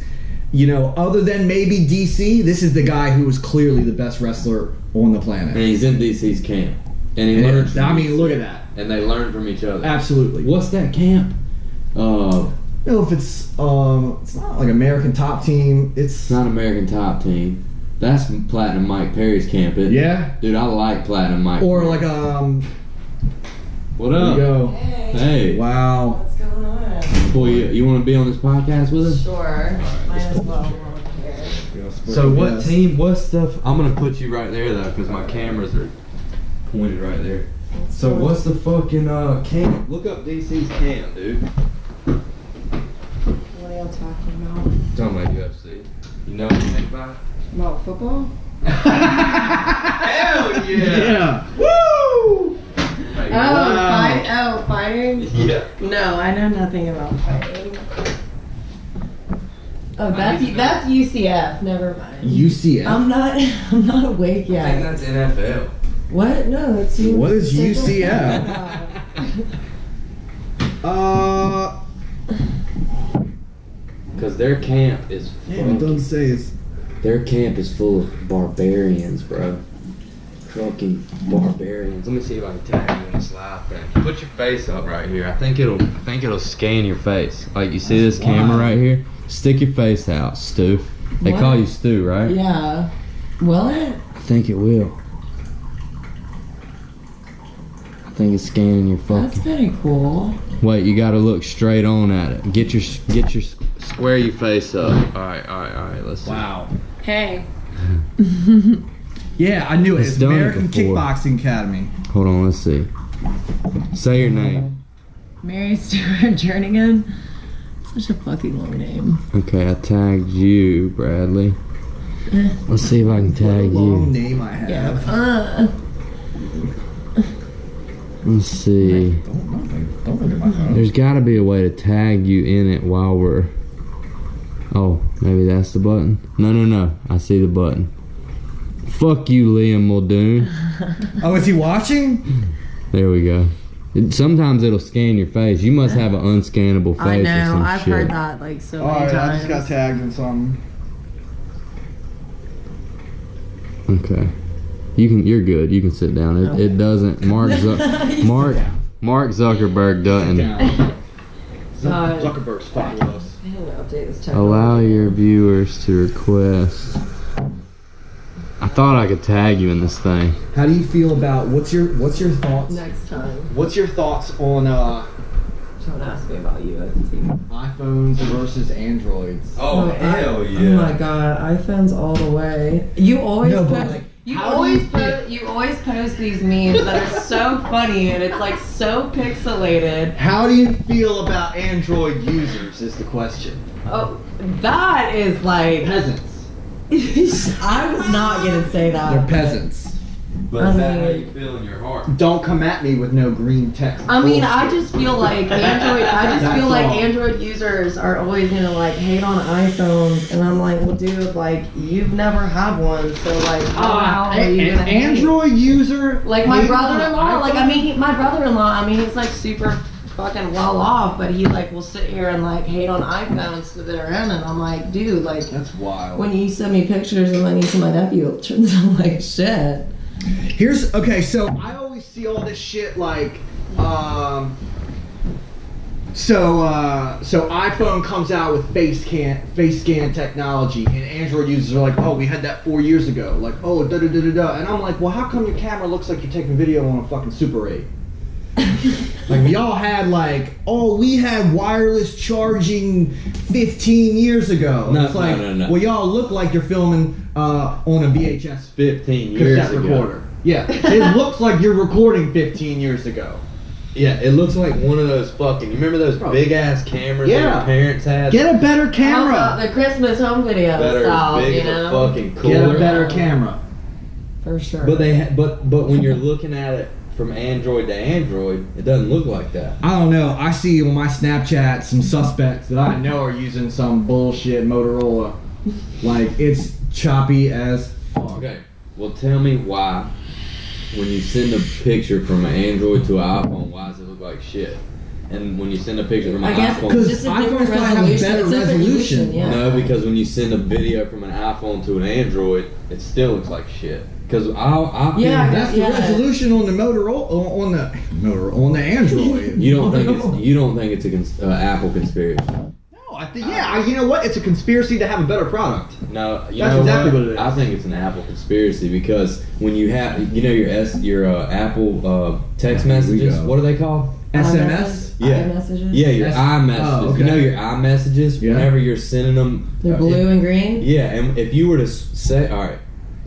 You know, other than maybe DC, this is the guy who is clearly the best wrestler on the planet. And he's in DC's camp. And he learns from look at that. And they learn from each other. Absolutely. What's that camp? No, if it's not like American Top Team. It's not American Top Team. That's Platinum Mike Perry's camp, isn't it? Yeah. Dude, I like Platinum Mike. Or Perry. like What up? There you go. Hey. Wow. What's going on? Boy, you want to be on this podcast with us? Sure. Might as well. So what team, what stuff? I'm going to put you right there though, because my cameras are pointed right there. So what's the fucking camp? Look up DC's camp, dude. What are y'all talking about? Talking about UFC. You know anything about it? About football? Hell yeah! Yeah. Woo! Hey, Fighting? Yeah. No, I know nothing about fighting. Oh, that's UCF. Never mind. UCF. I'm not awake I think yet. that's NFL. What? No, it's UCF. What is UCF? Because their camp is Damn, it doesn't say it's. Their camp is full of barbarians, bro. Fucking barbarians. Let me see if I can tag you in this live thing. Put your face up right here. I think it'll scan your face. Like you see this camera right here? Stick your face out, Stu. They call you Stu, right? Yeah. Will it? I think it will. I think it's scanning your fucking. That's pretty cool. Wait, you gotta look straight on at it. Get your square your face up. All right. Let's see. Wow. Hey. Yeah, I knew it. It's done it American before. Kickboxing Academy. Hold on, let's see. Say your name. Mary Stuart Jernigan. Such a fucking long name. Okay, I tagged you, Bradley. Let's see if I can tag Long you. name I have. Yeah. Let's see. Don't look at my phone. There's got to be a way to tag you in it while we're. Oh, maybe that's the button. No. I see the button. Fuck you, Liam Muldoon. Oh, is he watching? There we go. Sometimes it'll scan your face. You must have an unscannable face I or know. some I've shit. heard that like so many Alright, I times. just got tagged in something. Okay. You're good. You can sit down. It doesn't. Mark Zuckerberg doesn't. Zuckerberg's fucking with us. I need to update this technology. Allow your viewers to request. I thought I could tag you in this thing. How do you feel about what's your thoughts? Next time. What's your thoughts on Don't ask me about UFC. iPhones versus Androids? Oh hell yeah! Oh my god, iPhones all the way. You always post. You always post these memes that are so funny and it's like so pixelated. How do you feel about Android users is the question. Oh, that is like Peasants. I was not gonna say that. They're peasants. But is that how you feel in your heart? Don't come at me with no green text. I mean, I just feel like Android users are always gonna like hate on iPhones, and I'm like, well, dude, like you've never had one, so like, how are you gonna hate? Android user? Like my brother-in-law, like my brother-in-law, he's like super fucking well off, but he like will sit here and like hate on iPhones that they're in, and I'm like, dude, like that's wild. When you send me pictures and then you see my nephew, it turns out like shit. So I always see all this shit like, so iPhone comes out with face scan technology, and Android users are like, oh, we had that 4 years ago, like, oh, da da da da da, and I'm like, well, how come your camera looks like you're taking video on a fucking Super 8? Like y'all had like, oh, we had wireless charging 15 years ago. No, it's like, no. well, y'all look like you're filming on a VHS 15 years cassette ago. recorder. Yeah, it looks like you're recording 15 years ago. Yeah, it looks like one of those fucking. You remember those big ass cameras that your parents had? Get a better camera. The Christmas home video style, big you as a know. fucking cooler. Get a better camera. For sure. But but when you're looking at it from Android to Android, it doesn't look like that. I don't know. I see on my Snapchat some suspects that I know are using some bullshit Motorola. Like it's choppy as fuck. Okay, well tell me why. When you send a picture from an Android to an iPhone, why does it look like shit? And when you send a picture from an iPhone, because iPhones probably have a better resolution. Yeah. No, because when you send a video from an iPhone to an Android, it still looks like shit. Because that's the resolution on the Motorola on the Android. You don't think it's an Apple conspiracy? No, I think you know what? It's a conspiracy to have a better product. No, that's exactly what it is. I think it's an Apple conspiracy because when you have, your Apple text messages, what are they called? SMS? Yeah. iMessages? Yeah, your iMessages. Oh, okay. You know your iMessages, whenever you're sending them. They're blue and green? Yeah, and if you were to say, alright,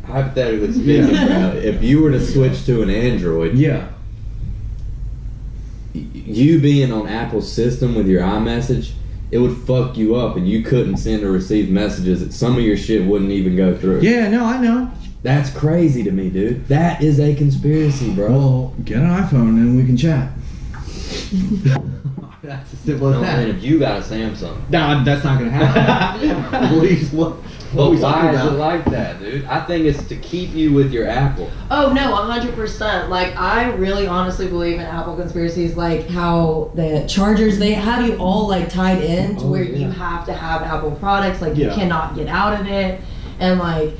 hypothetically speaking, bro, if you were to switch to an Android, you being on Apple's system with your iMessage, it would fuck you up and you couldn't send or receive messages that some of your shit wouldn't even go through. Yeah, no, I know. That's crazy to me, dude. That is a conspiracy, bro. Well, get an iPhone and we can chat. That's as simple as that. Man, if you got a Samsung. No, that's not gonna happen. Please, what why is it like that, dude? I think it's to keep you with your Apple. Oh no, 100%. Like I really honestly believe in Apple conspiracies, like how the chargers they have you all like tied in to where you have to have Apple products, like you cannot get out of it, and like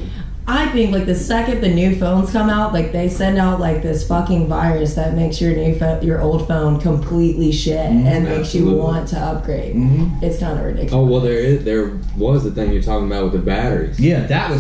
I think like the second the new phones come out, like they send out like this fucking virus that makes your old phone completely shit and makes you want to upgrade. It's kind of ridiculous. Oh well, there was the thing you're talking about with the batteries. Yeah, that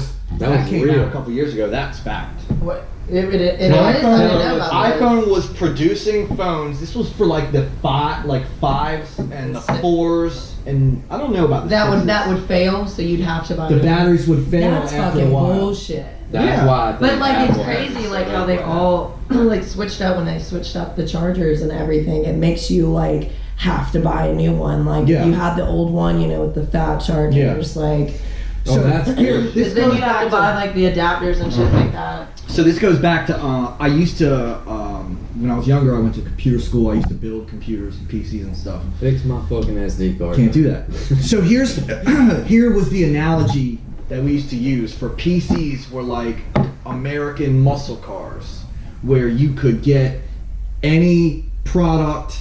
came real. out a couple years ago. That's fact. What? It is? I didn't know about iPhone was producing phones. This was for like the fives and the fours, and I don't know about this. That would fail, so you'd have to buy the batteries would fail That's after fucking a while. bullshit. That's why I think But like Apple it's crazy like how they all like switched up when they switched up the chargers and everything. It makes you like have to buy a new one. Like you had the old one, with the fat chargers, like. So that's here. Then you have to buy like the adapters and shit like that. So this goes back to I used to when I was younger I went to computer school. I used to build computers and PCs and stuff. Fix my fucking SD card. Can't do that. So here was the analogy that we used to use for PCs were like American muscle cars, where you could get any product,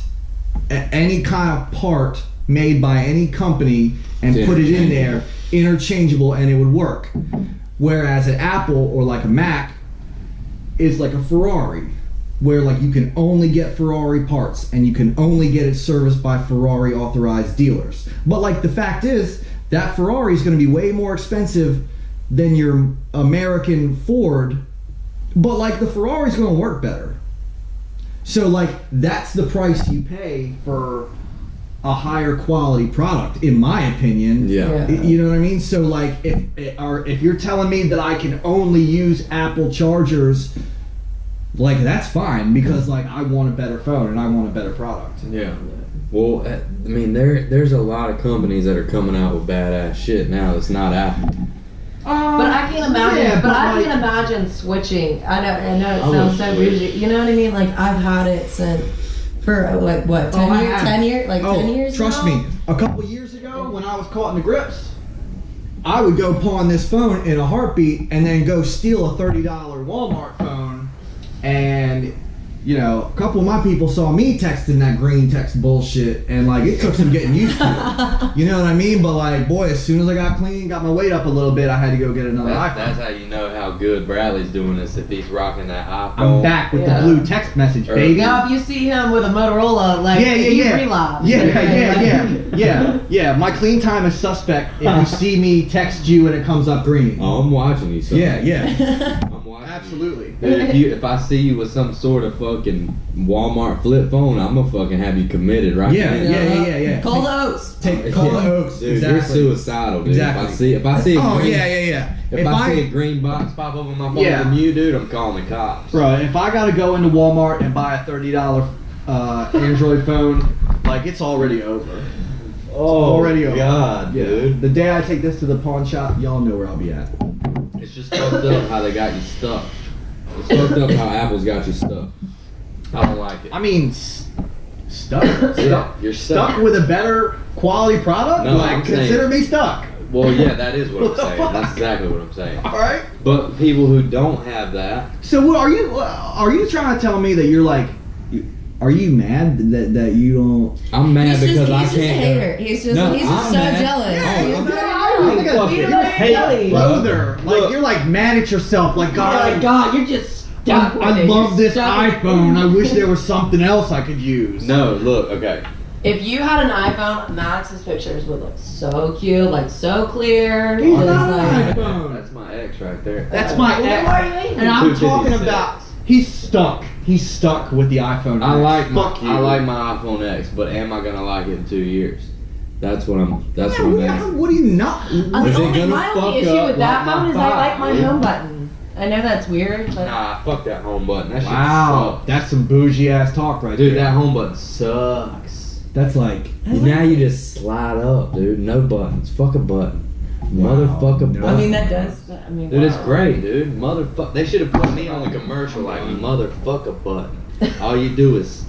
any kind of part made by any company and put it in there, interchangeable, and it would work. Whereas at Apple or like a Mac, is like a Ferrari, where like you can only get Ferrari parts and you can only get it serviced by Ferrari authorized dealers. But like the fact is that Ferrari is going to be way more expensive than your American Ford, but like the Ferrari's going to work better. So like that's the price you pay for a higher quality product, in my opinion. Yeah. You know what I mean? So like if you're telling me that I can only use Apple chargers, like that's fine, because like I want a better phone and I want a better product. Yeah. Well, I mean, there's a lot of companies that are coming out with badass shit now that's not Apple. But I can't imagine. Yeah, I can't imagine switching. I know it sounds so weird. You know what I mean? Like I've had it since for like what 10 years? 10 years? Like 10 years? Trust me. A couple years ago, when I was caught in the grips, I would go pawn this phone in a heartbeat and then go steal a $30 Walmart phone. And you know, a couple of my people saw me texting that green text bullshit, and like it took some getting used to it. You know what I mean? But like, boy, as soon as I got clean, got my weight up a little bit, I had to go get another iPhone. That's how you know how good Bradley's doing this, if he's rocking that iPhone. I'm back with the blue text message, baby. Now, if you see him with a Motorola, like he's relapsed. Yeah. My clean time is suspect if you see me text you and it comes up green. Oh, I'm watching you. Son. Yeah. I'm watching. Absolutely. Dude, if I see you with some sort of fucking Walmart flip phone, I'm gonna fucking have you committed right now. Yeah. Call the Oaks. Call the Oaks. Dude, exactly. you're suicidal, dude. Exactly. If I see a green, yeah. If I see a green box pop up on my phone from you, dude, I'm calling the cops. Bro, if I gotta go into Walmart and buy a $30 Android phone, like it's already over. Already over. God, dude. The day I take this to the pawn shop, y'all know where I'll be at. It's just fucked up how they got you stuck. It's fucked up how Apple's got you stuck. I don't like it. I mean, stuck. You're stuck with a better quality product? No, like, I'm saying- consider me stuck. Well, yeah, that is what I'm What the saying. fuck? That's exactly what I'm saying. All right. But people who don't have that, So what, are you trying to tell me that you're like, are you mad that you don't? I'm mad He's because just, I he's just a can't hater. go. He's just No, so I'm mad. jealous. Loather. Like you're like mad at yourself. Like God, you're just stuck with I it. love You're this stuck with it. iPhone. I wish there was something else I could use. No, look, okay. If you had an iPhone, Max's pictures would look so cute, like so clear. He's just not like, an iPhone. That's my ex right there. That's my What ex. are you eating? And I'm talking 256. about he's stuck. He's stuck with the iPhone. I like Fuck you. my iPhone X, but am I gonna like it in 2 years? That's what I'm. That's Yeah, what I'm asking. what do you not? Is it gonna my only fuck issue up with that like my phone is I like my 5, home button. I know that's weird, but Nah, fuck that home button. That shit Wow, sucks. that's some bougie ass talk right Dude, there. that home button sucks. That's like Now you just slide up, dude. No buttons. Fuck a button. Motherfucker No. button. I mean that does. I mean, Dude, it's wow. great, dude. Motherfuck. They should have put me on the commercial like motherfucker button. All you do is.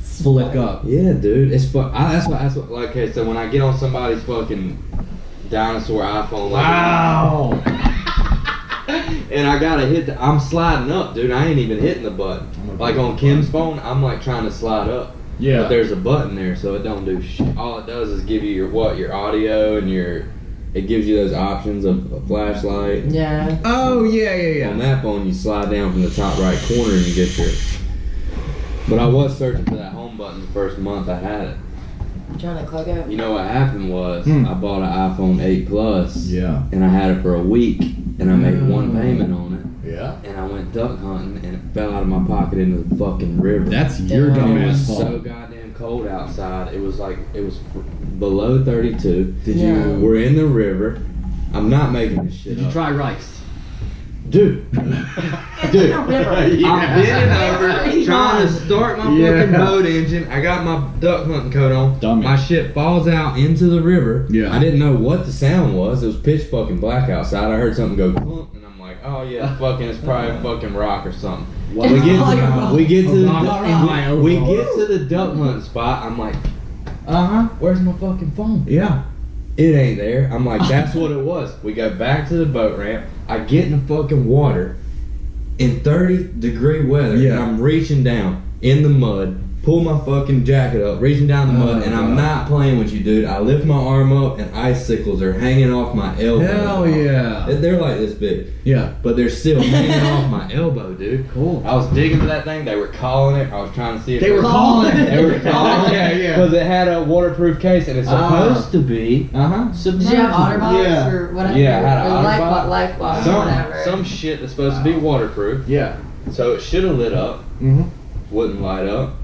flick up. Yeah, dude. It's fuck. That's what. Like, okay, so when I get on somebody's fucking dinosaur iPhone, like, Wow. and I gotta hit I'm sliding up, dude. I ain't even hitting the button. Like on Kim's phone, I'm like trying to slide up. Yeah. But there's a button there, so it don't do shit. All it does is give you your audio and it gives you those options of a flashlight. Yeah. Oh yeah. On that phone, you slide down from the top right corner and you get your. But I was searching for that home button the first month I had it. I'm trying to click it. You know what happened was I bought an iPhone 8 Plus. Yeah. And I had it for a week, and I made one payment on it. Yeah. And I went duck hunting, and it fell out of my pocket into the fucking river. That's your Damn. dumb It was ass fault. so goddamn cold outside. It was below 32. Did Yeah. you? We're in the river. I'm not making this shit Did you up. try rice? Dude. Dude. I'm bending over, trying to start my fucking boat engine. I got my duck hunting coat on. Dummy. My shit falls out into the river. Yeah. I didn't know what the sound was. It was pitch fucking black outside. I heard something go clunk, and I'm like, oh yeah, fucking, it's probably a fucking rock or something. Wow. We get Wow. we get to A the rock in my we overalls. get to the duck hunting spot. I'm like, where's my fucking phone? Yeah. It ain't there. I'm like, that's what it was. We go back to the boat ramp. I get in the fucking water in 30-degree weather, Yeah. and I'm reaching down in the mud, pull my fucking jacket up, reaching down the mud, and I'm not playing with you, dude. I lift my arm up, and icicles are hanging off my elbow. Hell yeah. They're like this big. Yeah. But they're still hanging off my elbow, dude. Cool. I was digging for that thing. They were calling it. I was trying to see if They were calling it. They were calling it. Yeah. Because it had a waterproof case, and it's supposed to be submersible. Did you have OtterBox Yeah. or whatever? Yeah, I had an or OtterBox. Lifebox or whatever. Some shit that's supposed to be waterproof. Yeah. So it should have lit up. Mm-hmm. Wouldn't light up.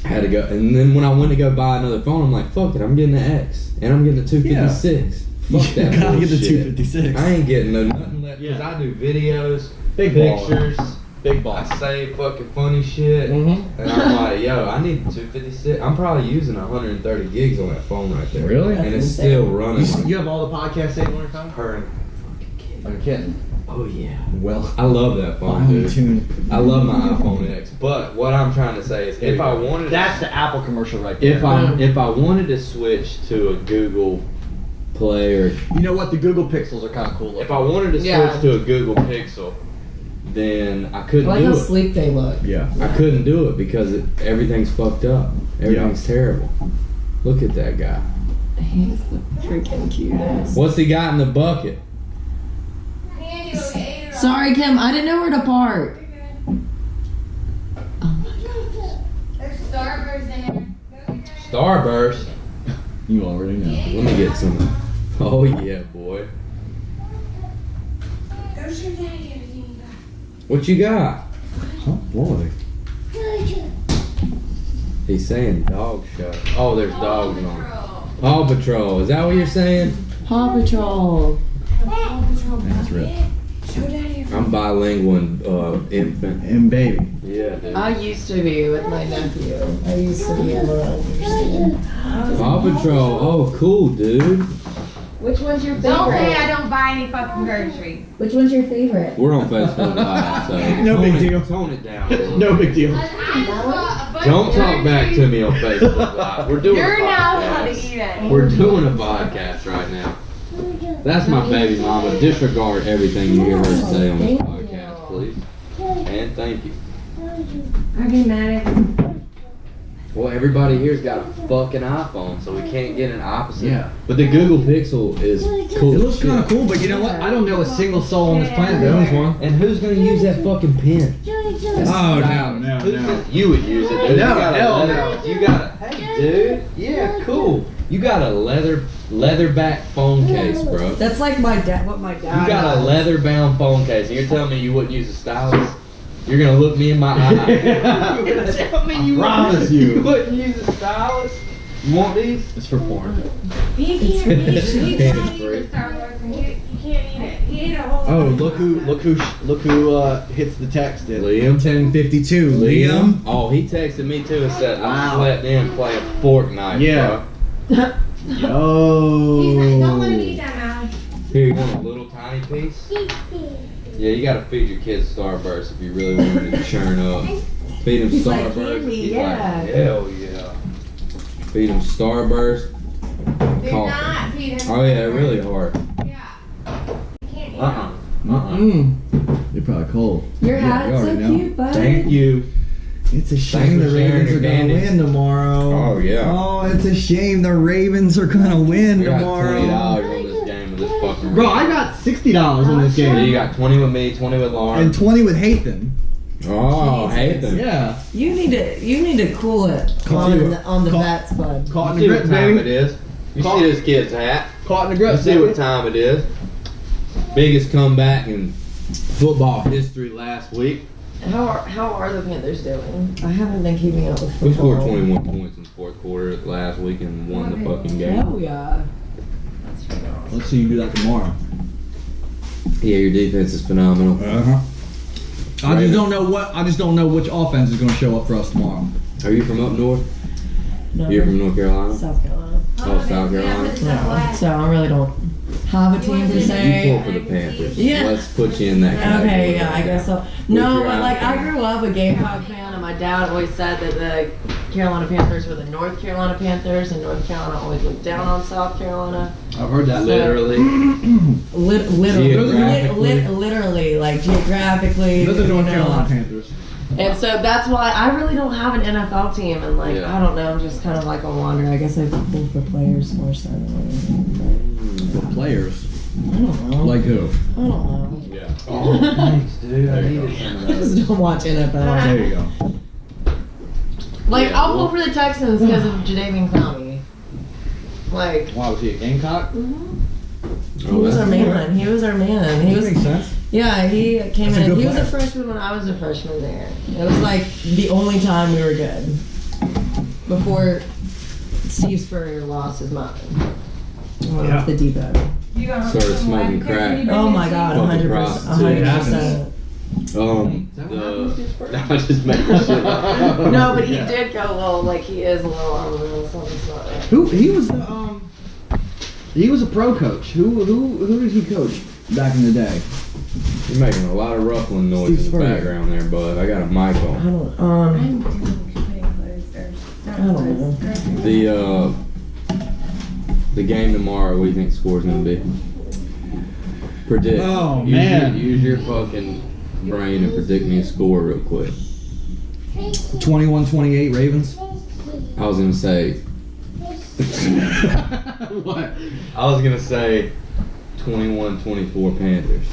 Had to go, and then when I went to go buy another phone, I'm like, fuck it, I'm getting the X, and I'm getting the 256. Fuck that You gotta get the bullshit. 256. I ain't getting nothing left, because I do videos, Big pictures, Big ball. I say fucking funny shit, Mm-hmm. and I'm like, yo, I need the 256. I'm probably using 130 gigs on that phone right there. Really? And it's That's still running. You have all the podcasts saved on your phone? Her fucking kid. I'm kidding. Oh yeah. Well, I love that phone, finely dude. tuned. I love my iPhone X, but what I'm trying to say is, if I wanted, That's the Apple commercial right there. if I wanted to switch to a Google Play, or You know what? The Google Pixels are kind of cool. if I wanted to switch Yeah. to a Google Pixel, then I I couldn't like do how it. sleek they look. Yeah. I couldn't do it because everything's fucked up. Everything's terrible. Look at that guy. He's the freaking cutest. What's he got in the bucket? Sorry, Kim, I didn't know where to park. Oh my gosh. There's Starburst in there. Starburst. You already know. Let me get some. Oh yeah, boy. There's your daddy everything What you got? Oh boy. He's saying dog show. Oh, there's dogs on. Paw Patrol. Is that what you're saying? Paw Patrol. That's rip. Show daddy. I'm bilingual and infant. And baby. Yeah, dude. I used to be with my nephew. I used to be able to understand. Paw Patrol. Oh, cool, dude. Which one's your Don't say I favorite? don't buy any fucking groceries. Which one's your favorite? We're on Facebook Live, so No big deal. Tone it down. a little. No big deal. Don't talk back to me on Facebook Live. We're doing You're a now how to podcast. eat it. We're doing a podcast right now. That's my baby mama. Disregard everything you hear her say on this podcast, please. And thank you. I'd be mad at Well, everybody here's got a fucking iPhone, so we can't get an opposite. Yeah. But the Google Pixel is cool. It looks kind of cool, but you know what? I don't know a single soul on this planet that owns one. And who's gonna use that fucking pen? Oh, no. You would use it, dude. No, You got a hell leather- no. You got a, hey, dude. Yeah, cool. You got a leatherback phone case, bro. That's like my dad. What my dad. You got a has. leather-bound phone case, and you're telling me you wouldn't use a stylus? You're gonna look me in my eye. You're gonna tell me you promise you. wouldn't use a stylus? You want these? It's for porn. He can't eat it. He It's tried free. eating Star Wars and you can't eat it. He ate a whole Oh, look who hits the text at Liam. 10:52. Liam. Oh, he texted me too and said, I Wow. slept in playing Fortnite, Yeah. bro. He's like, don't let Yo. him eat that, Mom. Here, you want a little tiny piece? Yeah, you gotta feed your kids Starburst if you really want them to churn up. Feed them He's like, Starburst. candy, He's yeah. like, hell yeah. Feed them Starburst. Do Coffee. not feed him. Oh yeah, really hard. Yeah. He can't eat They're probably cold. Your Yeah, hat's you so already know. cute, bud. Thank you. It's a Thanks shame for the sharing Ravens your are gonna candies. win tomorrow. Oh, yeah. Oh, it's a shame the Ravens are gonna win I got tomorrow. $20 on this game with this fucking. Bro, I got $60 on this Yeah, game. you got 20 with me, 20 with Lauren. And 20 with Hathan. Oh, hate them. Yeah. You need to cool it Caught on you. the Caught- bats, bud. Caught in You the see what grits, time it baby. is. You see this kid's hat. Caught in the You grits, see baby. what time it is. Biggest comeback in football history last week. How are the Panthers doing? I haven't been keeping up with We football. scored 21 points in the fourth quarter last week and won the fucking game. Hell yeah. Let's see you do that tomorrow. Yeah, your defense is phenomenal. Uh-huh. I just don't know which offense is gonna show up for us tomorrow. Are you from up north? No, You're from North Carolina? South Carolina. Oh, South Carolina. Yeah, so I really don't have a team per You se. pull for the Panthers. Yeah. Let's put you in that category. Okay, yeah, I guess so. With No, your but like I outfit. grew up a Gamecock fan, and my dad always said that the Carolina Panthers were the North Carolina Panthers, and North Carolina always looked down on South Carolina. I've heard that. Literally. Literally, Geographically. literally, like geographically. Those are North you know. Carolina Panthers. And so that's why I really don't have an NFL team, and like I don't know, I'm just kind of like a wanderer. I guess I pull for players more so than The players. I don't know. Like who? I don't know. Yeah. Oh, thanks, dude. I needed some of I those. just don't watch NFL. There you go. Like Yeah, I'll pull for the Texans because of Jadeveon Clowney. Like. Why was he a Gamecock? He was our man. He was our man. He was. Makes sense. Yeah, he came That's a in. good He was a player. freshman when I was a freshman there. It was like the only time we were good before Steve Spurrier lost his mind. Went off the deep end. Started smoking crack. Oh my God, Fucking 100%. 100%. I just made this shit up. No, but he did go a little, like he is a little on the little something. Who he was the he was a pro coach. Who did he coach back in the day? You're making a lot of ruffling noise in the background there, bud. I got a mic I on. don't know. The game tomorrow, what do you think the score's gonna be? Predict. Oh, Use man. Use your fucking brain and predict me a score real quick. 21-28 Ravens. I was gonna say. What? I was gonna say 21-24 Panthers.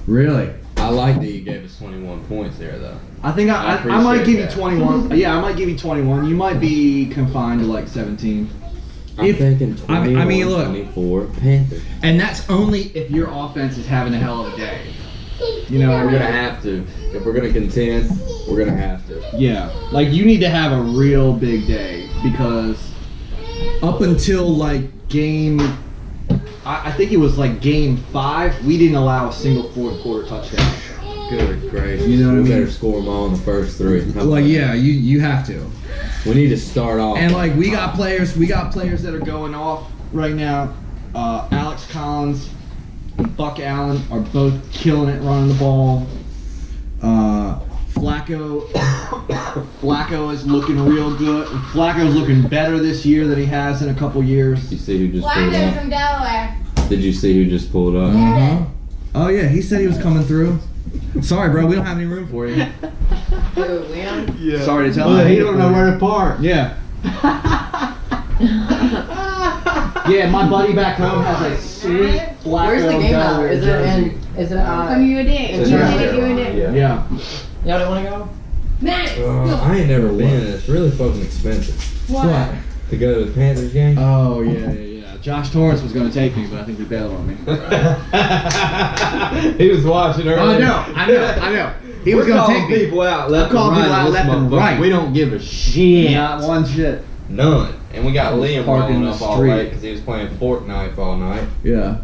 Really? I like that you gave us 21 points there, though. I think I appreciate might give you that. 21. Yeah, I might give you 21. You might be confined to like 17. I'm thinking 21, I mean, look. 24 Panthers. And that's only if your offense is having a hell of a day. You know, We're gonna have to. If we're gonna contend, we're gonna have to. yeah. Like you need to have a real big day because up until like game, I think it was like game 5, we didn't allow a single fourth quarter touchdown. Good gracious. You know what I we mean? better score them all in the first 3. How about Like that? yeah, you have to. We need to start off. And like we got players that are going off right now. Alex Collins, and Buck Allen are both killing it running the ball. Flacco is looking real good. Flacco's looking better this year than he has in a couple years. You see who just pulled Flacco's up? from Delaware. Did you see who just pulled up? Uh-huh. Oh yeah, he said he was coming through. Sorry, bro, we don't have any room for you. Who, Liam? Yeah. Sorry to tell Well, you. he don't know where to park. Yeah. Yeah, my buddy back home has a sweet Flacco. Where's the game at? Delaware Is it jersey. in? Is it From UND. It's You in did it, you and it. Yeah. Yeah. Y'all don't want to go? Max, I ain't never been. It's really fucking expensive What? to go to the Panthers game. Oh yeah. Josh Torrance was going to take me, but I think he bailed on me. He was watching earlier. I know. He was We're going to calling take me. people out left We're calling and right. people out on this left and motherfucker. right. We don't give a shit. Not one shit. None. And we got I was Liam parking in rolling the up all street. late because he was playing Fortnite all night. Yeah.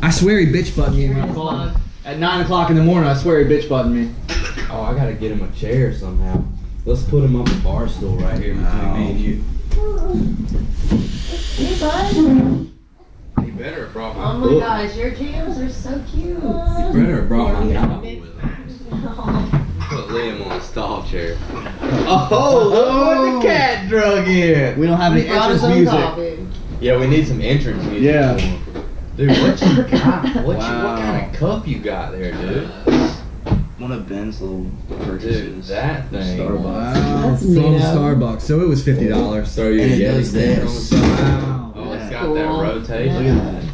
I swear he bitch butted me when I called him. At 9 o'clock in the morning, I swear he bitch butted me. Oh, I gotta get him a chair somehow. Let's put him up a bar stool right here between me and you. Hey, bud. He better have brought my Oh my book. gosh, your jams are so cute. He better have brought my novel with him. Put Liam on a stall chair. Oh, look what the cat drug in. We don't have any He brought his entrance own music. coffee. Yeah, we need some entrance music. Yeah. for him. Dude, what you got? What Wow. kind of cup you got there, dude? One of Ben's little Dude, purchases. that thing. Starbucks. Wow. That's From neato. Starbucks. So it was $50. Throw you And a it Yeti does stand on the this. side. Wow. Oh, it's That's got cool. that Look rotation. at that.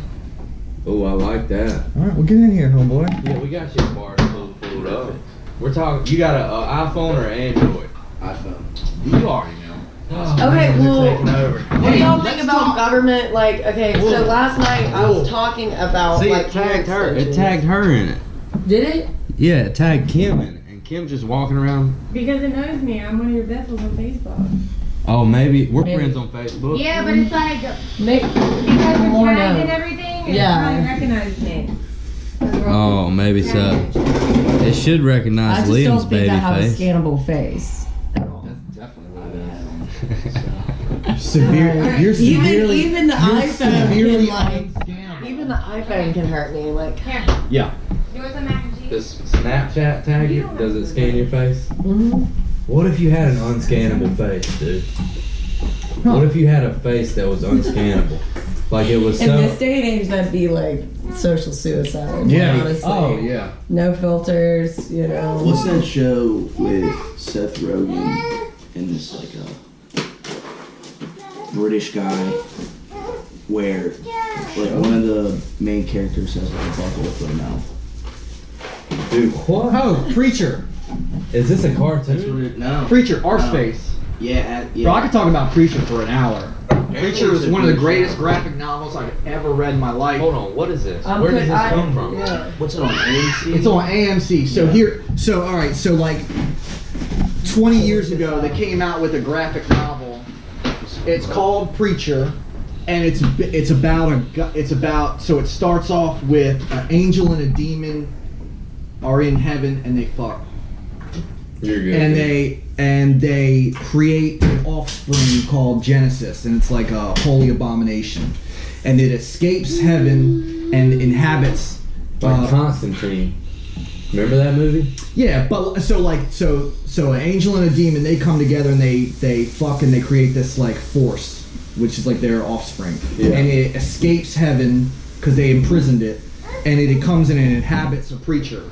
Oh, I like that. All right, well get in here, homeboy. Yeah, we got your bar stool pulled up. We're talking. You got an iPhone or an Android? iPhone. You already know. Okay, well, Taking over. what do y'all think about government? Like, okay, so last night I was talking about See, like it tagged her. It extensions. tagged her in it. Did it? Yeah, it tagged Kim in it, and Kim's just walking around. because it knows me. I'm one of your vessels on Facebook. Oh, maybe we're Maybe. friends on Facebook. Yeah, but it's like Make, because we're More tagged known. and everything. It Yeah. probably recognizes me. Oh, maybe so. It should I recognize just Liam's don't think baby I have face. a scannable face. Severe. You're Even severely. even the you're iPhone severely can like unscannable. even the iPhone can hurt me. Like, Here, Yeah. you want some mac and cheese? Does Snapchat tag you? Does it scan your face? mhm. What if you had an unscannable face, dude? What if you had a face that was unscannable? Like it was In so. this day and age, that'd be like social suicide. Yeah. Honestly. Oh yeah. No filters, you know. What's that show with Seth Rogen and this like a British guy where like one of the main characters has like a buckle for a mouth? Dude, what? Oh, Preacher. Is this a cartoon? No. Preacher, Arseface. Yeah, yeah. Bro, I could talk about Preacher for an hour. Preacher is one of the greatest graphic novels I've ever read in my life. Hold on, what is this? Where does this come from? Yeah. What's it on AMC? It's on AMC. So alright, so like 20 years ago they came out with a graphic novel. It's called Preacher, and it's about so it starts off with an angel and a demon are in heaven and they fuck. You're good. And they create an offspring called Genesis, and it's like a holy abomination, and it escapes heaven and inhabits Like Constantine. Remember that movie? Yeah, but so an angel and a demon, they come together and they fuck and they create this like force, which is like their offspring, and it escapes heaven because they imprisoned it, and it comes in and inhabits a preacher.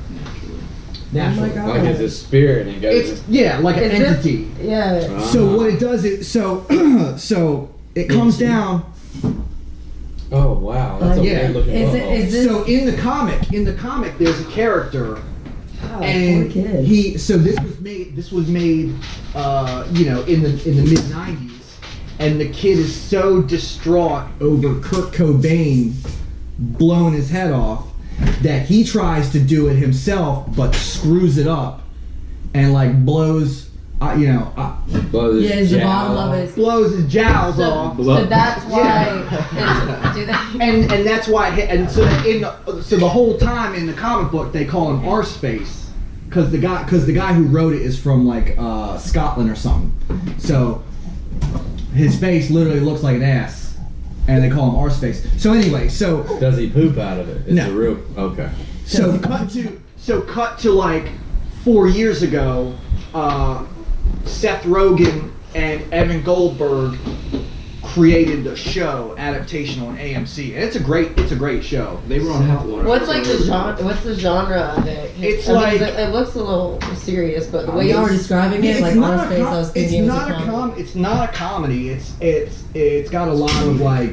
Naturally. Oh my God. Like it's a spirit and it goes. It's like an entity. Yeah. So what it does is so it comes down. Oh wow, that's a yeah. weird looking Is bubble. this? So in the comic, there's a character, Oh, and poor kid. this was made, in the mid '90s, and the kid is so distraught over Kurt Cobain blowing his head off that he tries to do it himself, but screws it up, and like blows His bottom of his. blows his jowls off. So that's why. Do they? And that's why, so the whole time in the comic book they call him Arseface, because the guy who wrote it is from like Scotland or something. So his face literally looks like an ass, and they call him Arseface. So anyway, Does he poop out of it? It's No. a real. Okay. so cut to like 4 years ago. Seth Rogen and Evan Goldberg created a show adaptation on AMC, and it's a great show. They were on H4G. What's like the genre? What's the genre of it? It's I mean, like- it looks a little serious, but the way y'all were describing it, like on his face, I was thinking it's not a comedy. It's got a lot of like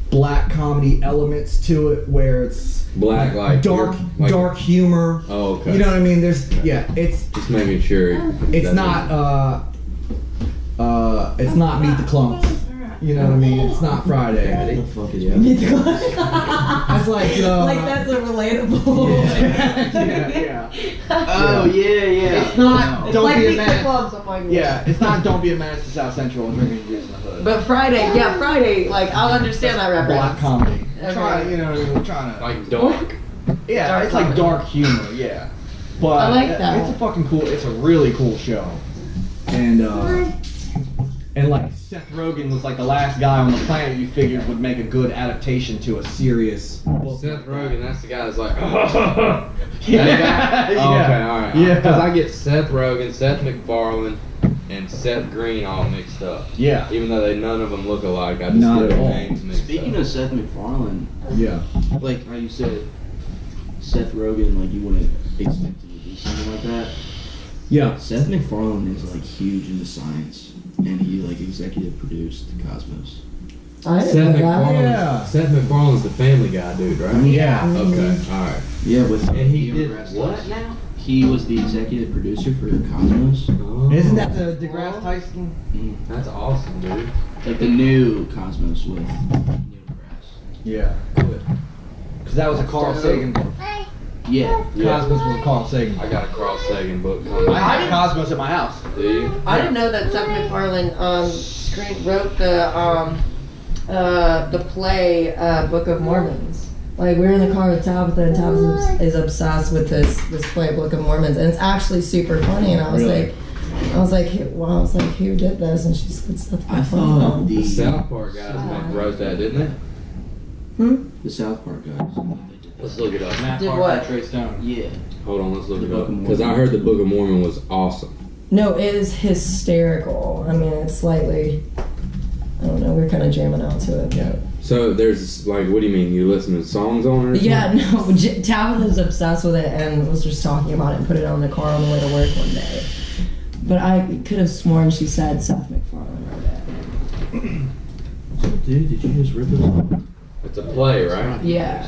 black comedy elements to it, where it's Black like dark humor. Oh, okay. You know what I mean? It's Just making sure. it's not Meet the Clumps. You know what I mean? It's not Friday. What the fuck is That's like like that's a relatable. yeah. Oh yeah. It's not. Don't like be a Meet the menace. Clubs, I'm like, Yeah, it's not. Don't be a menace to South Central and drinking juice in the hood. But Friday, like I'll understand that reference. Black comedy. Okay. We're trying to. Like dark. Yeah, dark it's like comedy. dark humor. Yeah, but I like that. It's a fucking cool. It's a really cool show, and like Seth Rogen was like the last guy on the planet you figured would make a good adaptation to a serious. Seth Rogen, that's the guy that's like. Yeah. That guy? Yeah. Oh, okay, alright. Yeah. Because I get Seth Rogen, Seth MacFarlane, and Seth Green all mixed up. Yeah. Even though none of them look alike, I just Not get at their all. names mixed Speaking up. of Seth MacFarlane, Yeah. like how you said, Seth Rogen, like you wouldn't expect him to do something like that. Yeah. Seth MacFarlane is like huge into science, and he like executive produced Cosmos. I didn't Seth know that. MacFarlane. Yeah. Seth MacFarlane's the Family Guy dude, right? Yeah. Okay, alright. Yeah, with And he Neil did deGrasse what Tyson. now? He was the executive producer for Cosmos. Oh. Isn't that the DeGrasse Tyson? That's awesome, dude. Like the new Cosmos with Neil deGrasse. Yeah. Because that was a Carl Sagan book. Yeah. Cosmos was a Carl Sagan. I got a Carl Sagan book I coming. have Cosmos at my house. Do you? I didn't know that Seth MacFarlane wrote the play Book of Mormons. Like we were in the car with Tabitha, and Tabitha is obsessed with this play Book of Mormons, and it's actually super funny. And I was Really? like, who did this? And she said Seth I MacFarlane. thought The the South Park guys wrote that, didn't they? South Park guys. They did that. Let's look it up. Matt Did Parker, what? Trey Stone. Yeah. Hold on, let's look The it Book up. of Because I Mormon. heard the Book of Mormon was awesome. No, it is hysterical. I mean, it's slightly. I don't know. We're kind of jamming out to it. Yeah. So there's like, what do you mean? You listen to songs on it? Or Yeah, no. Tabitha's obsessed with it and was just talking about it and put it on the car on the way to work one day. But I could have sworn she said Seth MacFarlane wrote it. Dude, did you just rip it off? It's a play, right? Yeah.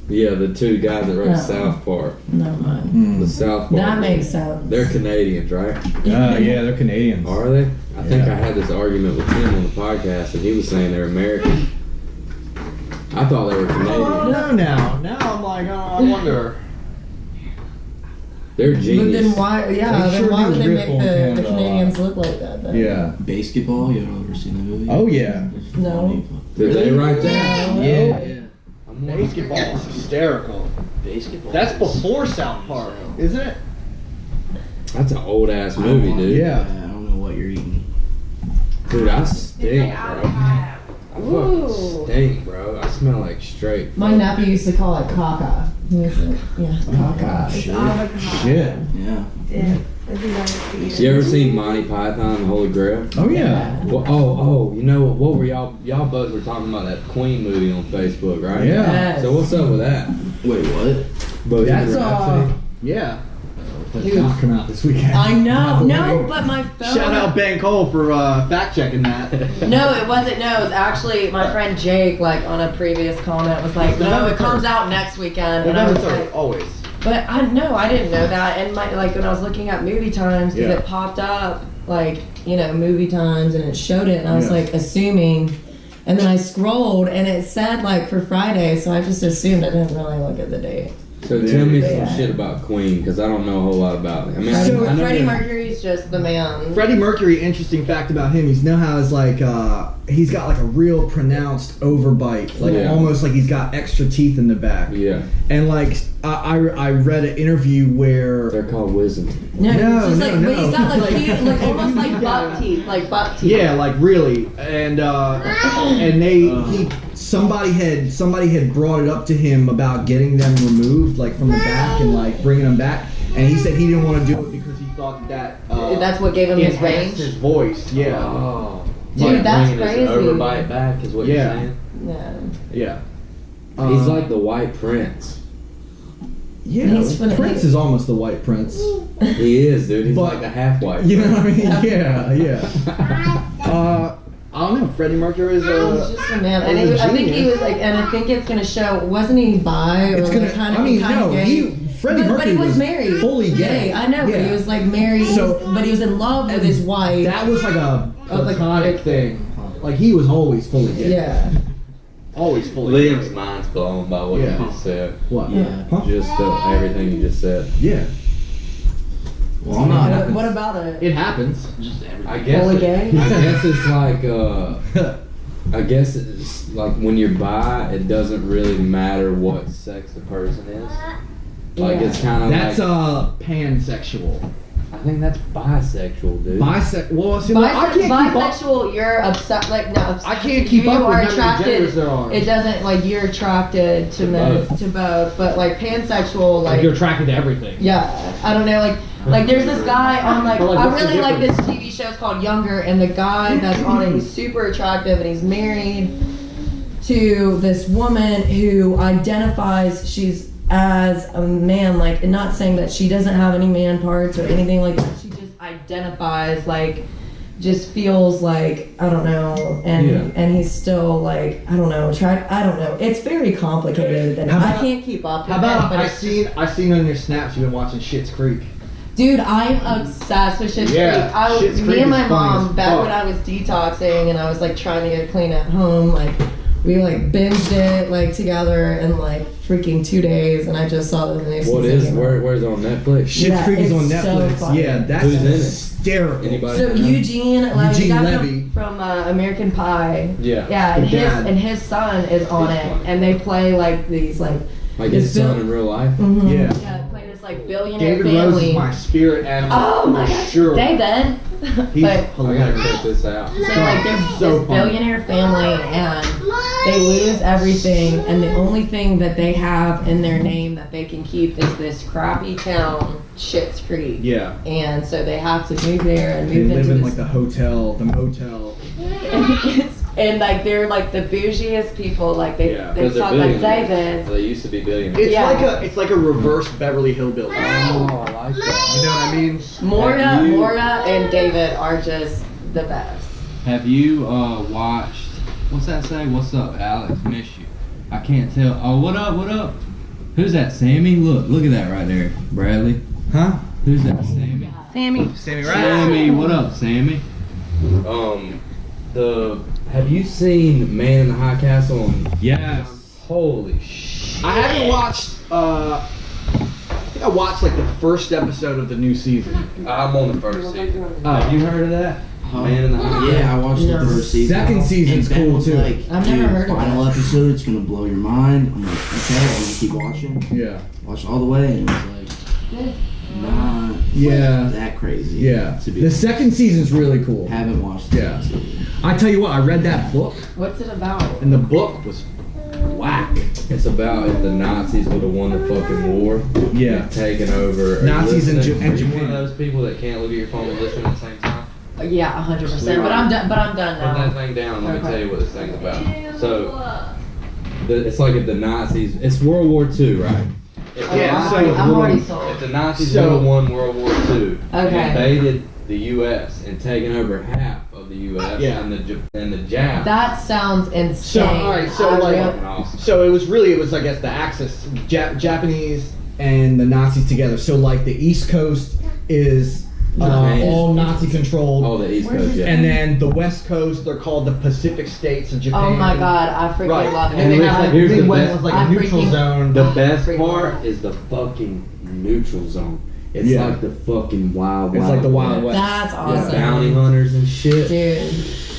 Yeah, the two guys that wrote No. South Park. Never mind. The South Park. That makes sense. They're Canadians, right? Yeah, they're Canadians. Are they? I think I had this argument with him on the podcast, and he was saying they're American. I thought they were Canadian. Oh, no, now I'm like, I wonder. They're But genius. then why? Yeah. They Then sure why do would they rip make on the Canada a Canadians look like that? Then? Yeah. Basketball, you ever seen that movie? Oh, yeah. No. Did they write that? Yeah. I'm wondering- Basketball is hysterical. Basketball. That's before South Park, isn't it? That's an old ass movie, dude. Yeah. I don't know what you're eating. Dude, I stink, bro. I Ooh. fucking stink, bro. I smell like straight. My nephew used to call it caca. He was like, yeah, caca. Shit. Yeah. You ever seen Monty Python and the Holy Grail? Oh, yeah. Well, you know what were y'all both were talking about that Queen movie on Facebook, right? Yeah. Yes. So what's up with that? Wait, what? Bohemian That's, Rhapsody? Yeah. Dude. That'll come out this weekend. I know. By the No, way. but my phone. Shout out Ben Cole for fact checking that. No, it wasn't. No, it was actually my friend Jake. Like on a previous comment, was like, "No, it comes out next weekend." And I was like, always. "But I didn't know that." And my like when I was looking at movie times, because Yeah. it popped up like movie times, and it showed it, and I was Yeah. like assuming. And then I scrolled, and it said like for Friday, so I just assumed. I didn't really look at the date. So tell me Yeah. some shit about Queen, because I don't know a whole lot about it. I mean, Freddie, I know Freddie that- Mercury's just the man. Freddie Mercury, interesting fact about him, he's now has like he's got like a real pronounced overbite, like Yeah. almost like he's got extra teeth in the back. Yeah, And like I read an interview where they're called wisdom. No, No, it's just no, like, no. but he's got like, Like- cute, like almost like buck teeth, yeah, like really, and somebody had brought it up to him about getting them removed like from the back and like bringing them back, and he said he didn't want to do it because he thought that That's what gave him his enhanced range. his voice. Yeah, Oh. Dude, Like that's bringing his crazy. overbite back is what Yeah. you're saying? Yeah. yeah. He's like the White Prince. Yeah, He's funny. Prince is almost the White Prince. He is, dude. He's But- like a half-white. You know Prince. what I mean? Yeah, yeah. I don't know. Freddie Mercury is He's just a man, and He's a I think he genius. was like, and I think it's gonna show. Wasn't he bi or It's gonna. like kind of? I mean, kind no. of gay? Freddie but Mercury he was married, fully gay. I know, but Yeah. he was like married. So- but he was in love with his wife. That was like a like- platonic thing. Like he was always fully gay. Yeah. always fully. Liam's mind's blown by what Yeah. you just said. What? Yeah. Huh? Just everything you just said. Yeah. Well, I'm not. What about it? It happens. Just everything. I guess. Fully gay? I guess it's like. I guess it's like when you're bi, it doesn't really matter what sex the person is. Like Yeah. it's kind of That's like. pansexual. I think that's bisexual, dude. Well, see, look, I can't keep up. Bisexual, you're upset. Like no, I can't keep up you with are how many attracted. genders there are. It doesn't like you're attracted to men, both. to both, but like pansexual, like You're attracted to everything. yeah, I don't know, like there's this guy on like, But, like, I what's the really like this difference? TV show. It's called Younger, and the guy that's on it, he's super attractive, and he's married to this woman who identifies she's as a man, like, and not saying that she doesn't have any man parts or anything like that. She just identifies like, just feels like, I don't know, and Yeah. and he's still like, I don't know, I don't know. It's very complicated, and How I about- can't keep up with How about it. But I seen on your snaps you've been watching Schitt's Creek. dude, I'm obsessed with Schitt's Yeah, Creek. Schitt's Me Creek and my is funny mom, as back fuck. when I was detoxing and I was like trying to get clean at home, like we like binged it like together in like freaking 2 days, and I just saw the new What season is came out. where's it on Netflix? Schitt's Yeah, Creek is it's on so Netflix. funny. Yeah, that's Who's in it? hysterical. Anybody? So Eugene, like Eugene the guy Levy. from American Pie. Yeah. Yeah, and The dad. his son is on He's it, funny. and they play like these like. Like his It's Bill- son in real life. Mhm. Yeah. Yeah, play this like billionaire David Rose family. is my spirit animal. Oh my for god, sure. David. He's but I gotta hilarious. check this out. so like they're So this funny. billionaire family, and they lose everything, and the only thing that they have in their name that they can keep is this crappy town, Schitt's Creek. Yeah. And so they have to move there and They move live into in this. like the hotel, the motel. and like they're like the bougiest people. Like they talk like David. They used to be billionaires. It's like a reverse Beverly Hillbillies. Oh, I like that. You know what I mean? Moira and David are just the best. Have you watched? What's that say? What's up, Alex? Miss you. I can't tell. Oh, what up? What up? Who's that? Sammy? Look at that right there, Bradley. Huh? Who's that? Sammy. Sammy Ryan. Sammy, what up, Sammy? Have you seen Man in the High Castle? Yes. Holy shit. I haven't watched. I think I watched like the first episode of the new season. I'm on the first season. Have you heard of that? Man in the High Castle. Yeah, I watched the first season. Second season's And Ben cool was too. Like, I've never heard of final that. episode, it's gonna blow your mind. I'm like, okay, I'm gonna keep watching. Yeah. Watched all the way, and it was like, not that crazy. Yeah. To be The honest. second season's really cool. Haven't watched the Yeah. second season. I tell you what, I read that book, What's it about? and the book was whack. It's about if the Nazis would have won the fucking war. Yeah. Taken over. Are you Nazis and listening? Japan. Are you one of those people that can't look at your phone and listen at the same time? Yeah, 100%. But I'm done. But I'm done Put that now. thing down and let me Okay. tell you what this thing's about. So, it's like if the Nazis, it's World War II, right? If the Yeah, Nazis so- would've I'm already won- sold. If the Nazis So- would have won World War II and Okay. invaded the U.S. and taken over half of the U.S. Yeah. and the Japs, That sounds insane. So, alright, so, I like- real- fucking awesome. So it was I guess the Axis, Japanese and the Nazis together. So like the East Coast is Nice. all Nazi controlled. Oh, the East Where's Coast, this yeah. And then the West Coast, they're called the Pacific States of Japan. Oh my god, I freaking Right. love it. And they have like Here's the big ones best- with like I a neutral freaking- zone. The best Freaking part love. is the fucking neutral zone. It's Yeah. like the fucking wild. It's like the Wild West. That's Yeah, awesome. bounty hunters and shit. Dude.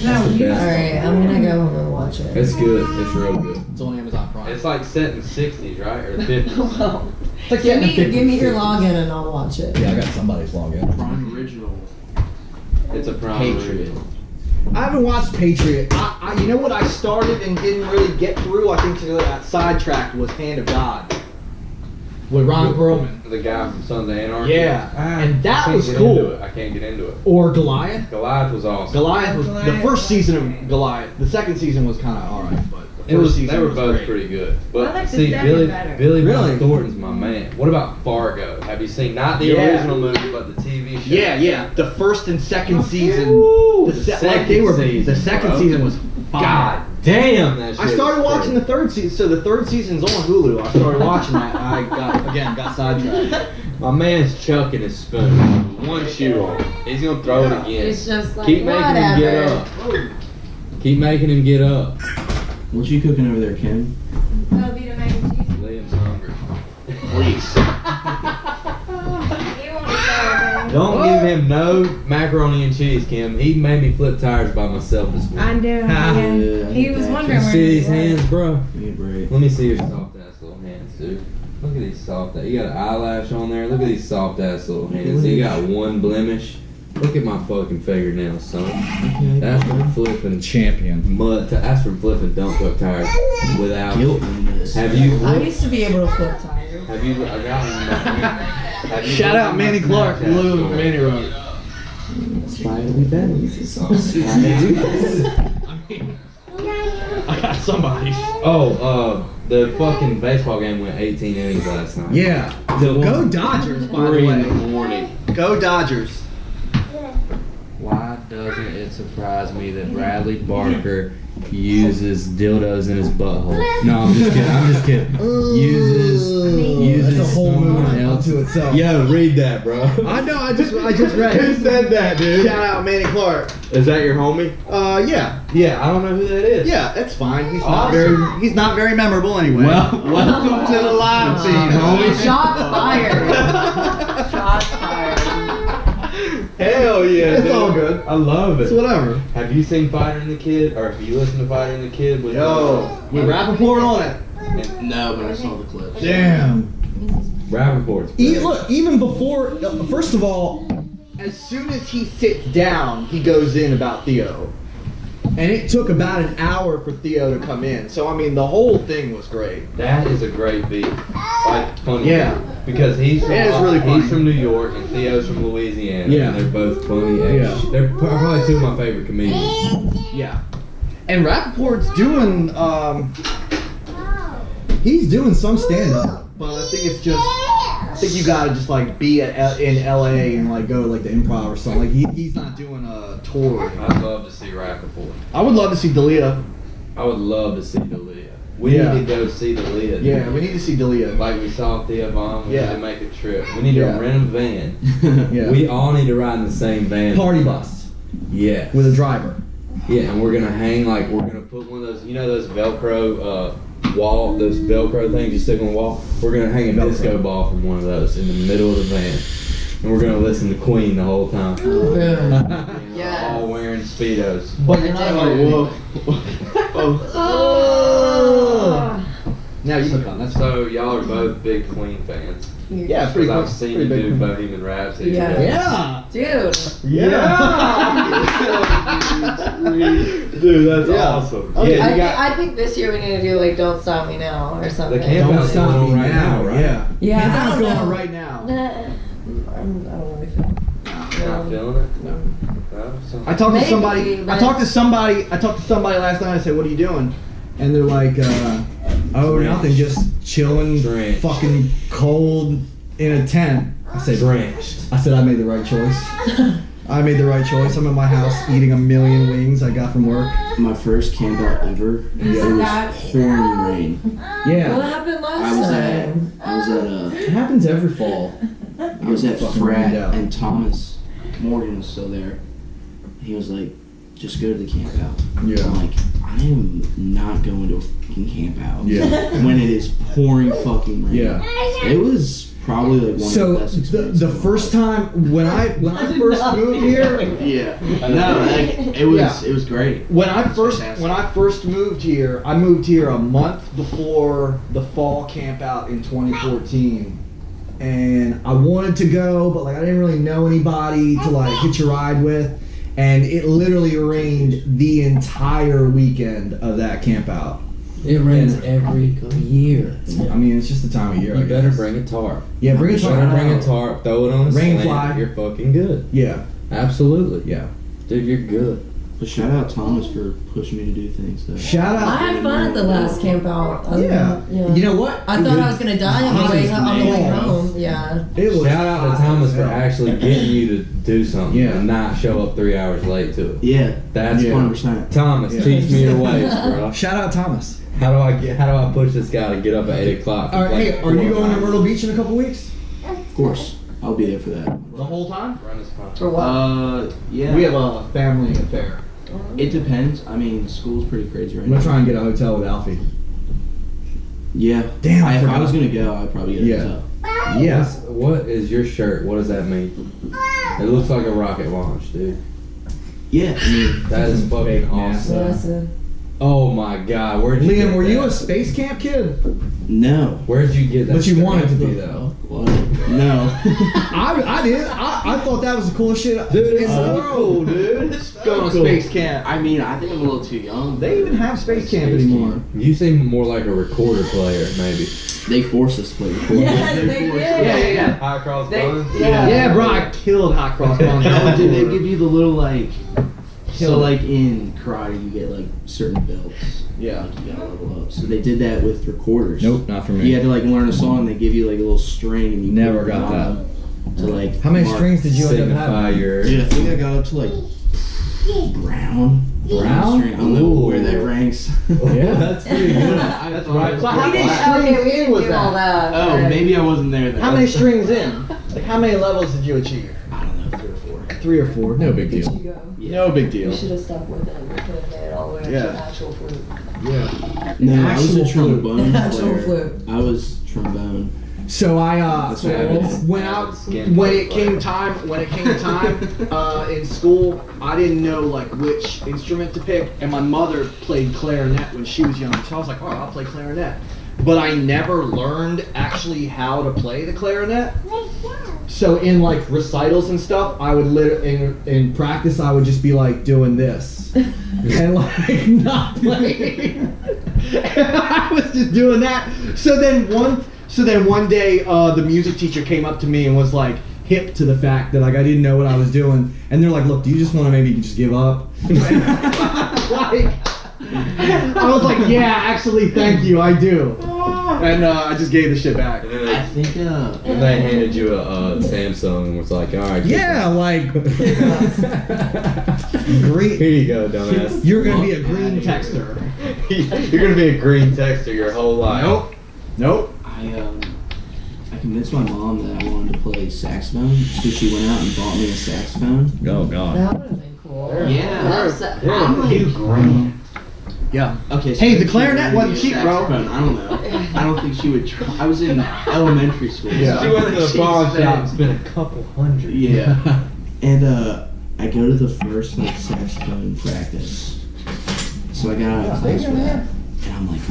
That's the best. Alright, I'm gonna go home and watch it. It's good. It's real good. It's on Amazon Prime. It's like set in the 60s, right? Or the 50s. Well, It's like give getting me, give me your login and I'll watch it. Yeah, I got somebody's login. Prime original. It's a prime Patriot. original. I haven't watched Patriot. You know what I started and didn't really get through? I think to that sidetracked was Hand of God with Ron Perlman. The guy from Sons of Anarchy. Yeah, and that I can't was get cool. into it. I can't get into it. Or Goliath. Goliath was awesome. Goliath was the first season of Goliath. The second season was kind of alright, but the It was. first season They were was both great. pretty good. But I like the see, second better. Billy Really? Bob Thornton's my man. What about Fargo? Have you seen not the Yeah. original movie, but the TV show? Yeah. The first and second season. Woo! The second season was fire. God damn, that shit I started was watching the third season, so the third season's on Hulu. I started watching that. I got sidetracked. My man's chucking his spoon with one shoe on. He's gonna throw it again. It's just like, Keep making him get whatever. up. Keep making him get up. What you cooking over there, Kim? Velveeta mac and cheese. Liam's hungry. Please. He won't start. Don't give him no macaroni and cheese, Kim. He made me flip tires by myself this I morning. do. Yeah, He was that- wondering You where see he these was. hands, bro? Give me a break. Let me see your soft ass little hands, dude. Look at these soft ass. You got an eyelash on there. Look at these soft ass little hands. You got one blemish. Look at my fucking fingernails, son. Okay. That's from flipping Champion. mud. That's from flipping dump truck tires without. Guilt in this. Have you? I used to be able to flip tires. Have you? I got one. Have you Shout looked out at Manny my Clark, Snapchat Blue story? Manny Road. Slightly better. I got somebody's. Oh, the fucking baseball game went 18 innings last night. Yeah. Till Go Dodgers, by the 3 in the way. morning. Go Dodgers. Why doesn't it surprise me that Bradley Barker uses dildos in his butthole? No, I'm just kidding. I'm just kidding. Uses That's a whole someone movie else. unto itself. Yo, read that, bro. I know. I just read. Who said that, dude? Shout out Manny Clark. Is that your homie? Yeah. Yeah, I don't know who that is. Yeah, that's fine. He's Awesome. he's not very memorable anyway. Welcome to the live feed, homie. Shots fired. Shots fired. Hell yeah, It's dude. all good. I love it. It's whatever. Have you seen Fighter and the Kid, or have you listened to Fighter and the Kid? With With Rappaport on it. No, but I saw the clips. Damn. Rappaport's Look, even before, first of all, as soon as he sits down, he goes in about Theo. And it took about an hour for Theo to come in. So I mean, the whole thing was great. That is a great beat. Like funny. Yeah. Because he's from, It is really funny. he's from New York and Theo's from Louisiana. Yeah. And they're both funny. Yeah. They're probably two of my favorite comedians. Yeah. And Rappaport's doing, he's doing some stand-up, but I think it's just, I think you gotta just like be in LA and like go to like the Improv or something. Like he's not doing a tour. I'd love to see Rappaport. I would love to see Dalia. I would love to see Dalia. We Yeah. need to go see Dalia. Yeah, we need to see Dalia. Like we saw Thea Vaughn, we Yeah. need to make a trip. We need to Yeah. rent a van. Yeah. We all need to ride in the same van. Party bus Yeah. with a driver. Yeah, and we're gonna hang like we're gonna put one of those, you know, those Velcro wall, those Velcro things you stick on the wall. We're gonna hang a Velcro. disco ball from one of those in the middle of the van, and we're gonna listen to Queen the whole time. Yes. All wearing speedos. But you're not Oh, Now you can come. That's So y'all are both big Queen fans. yeah, pretty Because cool. I've seen Pretty you big. do Bohemian Rhapsody. Yeah. Yeah. dude. Dude, that's Yeah. awesome. Okay. Yeah, you got I think this year we need to do like "Don't Stop Me Now" or something. The camp Don't out's stop going me on right now, right? Yeah. Yeah, Camp I out's don't going know. on right now. I don't really feel. You're not feeling it? No. So- I talked Maybe, to somebody. I but- talked to somebody last night. I said, "What are you doing?" And they're like, "Oh, Drenched. nothing, just chilling, Drenched. fucking cold in a tent." I said, Drenched. I said, I made the right choice. I made the right choice. I'm in my house eating a million wings I got from work. My first camp out ever. It was pouring rain. What Yeah, happened I last was time? it happens every fall. I was at Fucking frat rained out. and Thomas Morgan was still there. He was like, "Just go to the camp out." Yeah. I'm like, I am not going to a fucking camp out. Yeah. When it is pouring fucking rain. Yeah. It was probably like one of So the best the experiences. first time when I first moved here, Yeah. No, like, it was Yeah. it was great. when I first moved here, I moved here a month before the fall camp out in 2014, and I wanted to go, but like I didn't really know anybody to like hitch a ride with, and it literally rained the entire weekend of that camp out. It rains every year. I mean, it's just the time of year. You I better guess. bring a tarp. Yeah, bring a You better tarp. bring a tarp, throw it on a Rain slant, fly. you're fucking good. Yeah, Absolutely. yeah. Dude, you're good. But shout out Thomas for pushing me to do things though. Shout I out. had fun at the last camp out. Yeah. You know what? I thought I was gonna die on the way home. Yeah. It was Shout out to hot Thomas as for hell. actually getting you to do something Yeah. and not show up 3 hours late to it. Yeah, That's Yeah. 100%. Thomas, Yeah. teach me your ways, bro. Shout out Thomas. How do I push this guy to get up at 8 o'clock? All right, hey, are you going to Myrtle Beach in a couple weeks? Of course, I'll be there for that. The whole time? Run his phone. For what? Yeah. We have a family affair. It depends. I mean, school's pretty crazy right I'm now. gonna try and get a hotel with Alfie. Yeah. Damn, I If I forgot. was gonna go, I'd probably get a Yeah. hotel. Yes. What is your shirt? What does that mean? It looks like a rocket launch, dude. Yeah. I mean, That is fucking Fake awesome. Listen. Oh my god, where'd you Liam, get were you that? a space camp kid? no. Where'd you get that? But you shirt? wanted to be though. What? No. I did. I thought that was the coolest shit Dude, in it's the so world. cool, dude. Going to space camp. I mean, I think I'm a little too young. They even have space camp Space anymore. camp. You seem more like a recorder player, maybe. They forced us to play record. Yes, they did. Yeah. High cross They- buns. yeah. Yeah, bro, I killed hot cross buns. No, did they give you the little like? So like in karate, you get like certain belts. Yeah. Like you gotta level up. So they did that with recorders. Nope, not for me. You had to like learn a song. They give you like a little string, and you Never put it got on that. To like. How many mark- strings did you end up Signify having? your. Dude, I think I got up to like brown. Brown? String. I don't know Ooh. where that ranks. Yeah. That's pretty good. That's right. So We how many didn't, strings okay, we in didn't was do all that? that. Oh, but- maybe I wasn't there then. How many strings in? Like how many levels did you achieve? I don't know, 3 or 4. 3 or 4. No big Did deal. you go? No big You deal. should have stuck with it. We could have made it all the way up Yeah. to actual flute. Yeah. No, I was a Actual flute. trombone Actual player. flute. I was trombone. So I That's what happens. when it came time in school, I didn't know like which instrument to pick, and my mother played clarinet when she was young, so I was like, oh, I'll play clarinet. But I never learned actually how to play the clarinet. So in like recitals and stuff, I would in practice I would just be like doing this and like not playing. I was just doing that. So then one day the music teacher came up to me and was like hip to the fact that like I didn't know what I was doing, and they're like, "Look, do you just want to maybe just give up?" Like, I was like, "Yeah, actually, thank you, I do." And I just gave the shit back. I think And they handed you a Samsung and was like, all right. Yeah, like green. Here you go, dumbass. You're gonna be a green texter. You're gonna be a green texter your whole life. Nope. I convinced my mom that I wanted to play saxophone, so she went out and bought me a saxophone. Oh God. That would have been cool. Yeah. I'm like, Yeah. Okay. So Hey, the she clarinet wanted wasn't me a cheap, bro. saxophone. I don't know. I don't think she would try. I was in elementary school. Yeah. She went to the pawn shop and spent a couple hundred. Yeah. And I go to the first like saxophone practice. So I got out of class for that, and I'm like,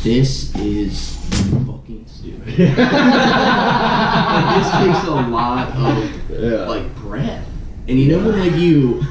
this is fucking stupid. Like, this takes a lot of like breath. And you know when like you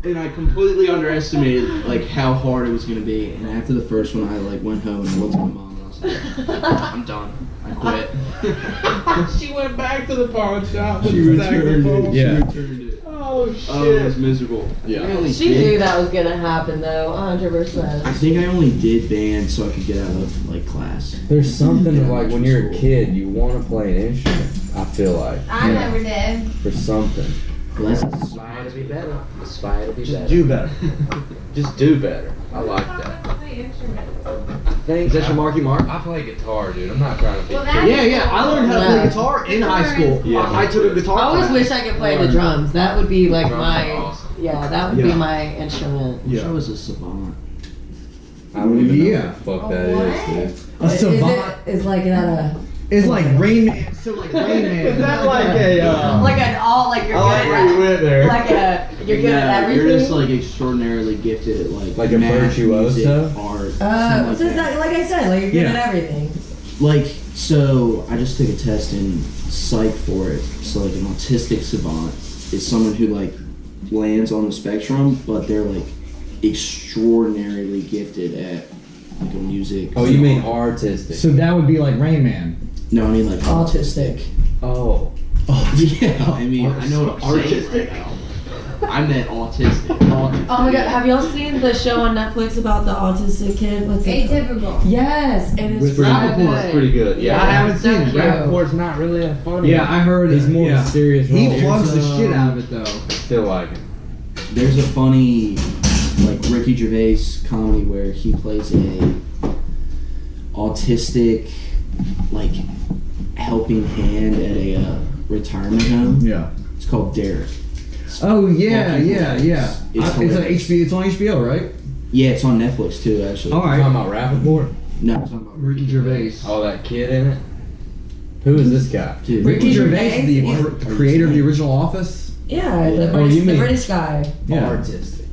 and I completely underestimated like how hard it was gonna be. And after the first one, I like went home and I looked at my mom and I was like, I'm done. I quit. She went back to the pawn shop. She returned it. Yeah. She returned it. Oh shit. Oh, it was miserable. Yeah. I only She did- knew that was gonna happen though, 100%. I think I only did band so I could get out of like class. There's something Yeah, like when you're a kid, you want to play an instrument. I feel like I never did. for something. Well, that's Aspire to be better. Aspire to be Just better. do better. Just do better. I like that. I think. Is that your Marky Mark? I play guitar, dude. I'm not trying to be. Well, that- Yeah. I learned how to play Yeah. guitar in high school. Yeah. I took a guitar I always class. wish I could play the drums. That would be like Drums my, are awesome. yeah, that would be Yeah. my instrument. I wish I was a savant. I don't even know Yeah. what the fuck that is, dude. A savant Is like that a is like Rain Man. So like Rain Man. Is that like a? like an all like you're I like good where you at went there. like a you're good at everything? You're just like extraordinarily gifted at like a math, music, virtuoso? art, something so like it's that. like I said, like you're good Yeah. at everything. Like, so I just took a test in psych for it. So like an autistic savant is someone who like lands on the spectrum, but they're like extraordinarily gifted at like a music. Oh, you mean artistic? So that would be like Rain Man. No, I mean like Autistic. Oh, Oh yeah, I mean I know what I'm saying right now. I meant autistic. Oh my god, have y'all seen the show on Netflix about the autistic kid? What's it? Atypical. Yes, and it's With really Rappaport's good. pretty good. Yeah. Yeah, I haven't it's so seen it. cute. Rappaport's not really that funny. Yeah, I heard he's more yeah. of a serious role. He plugs the shit out of it though. Still like it. There's a funny like Ricky Gervais comedy where he plays a autistic like helping hand at a retirement home. Yeah. It's called Derek. Oh yeah. It's It's on hilarious. HBO. It's on HBO, right? Yeah, it's on Netflix too, actually. All Talking right. about Rappaport? No, it's not about Ricky Gervais. Oh, that kid in it. Who is this guy? Dude, Ricky Gervais Gervais, the is- creator of the original Office. Yeah, the Oh, British, you the mean- British guy. Yeah. Artistic.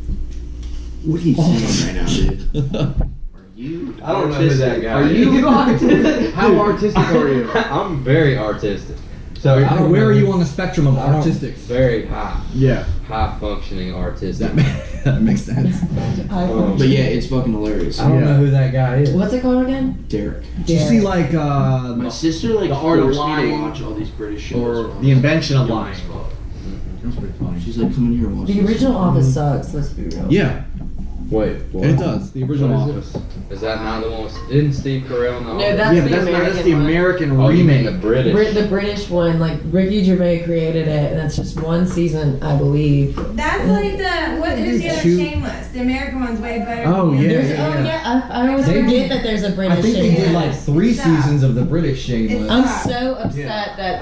What are you saying right now, dude? Are you? I don't know who that guy Are is. you autistic? How artistic are you? I'm very artistic. So I don't Where know are who- you on the spectrum of I don't- artistic? Very high Yeah. functioning artistic. That makes sense. But yeah, it's fucking hilarious. I don't Yeah. know who that guy is. What's it called again? Derek. Did you see like My sister like The Art of forced me to Lying, watch all these British shows. or when I the was invention of young lying? as fuck. It was pretty funny. She's like, come in here and watch The this." original Office sucks. Let's be real. Yeah, Wait, what? it does. The original What is Office. Is that not the one? Didn't Steve Carell know? No, that's Yeah, the but that's not. American That's the one. American Oh, you mean the remake. British? The British one, like Ricky Gervais created it, and that's just one season, I believe. That's like the who's the other Shoot. Shameless? The American one's way better. Oh, than the yeah, other. There's, yeah. oh yeah, I always They forget did- that there's a British. I think they did like Shameless. 3 It's seasons of the British Shameless. I'm so upset that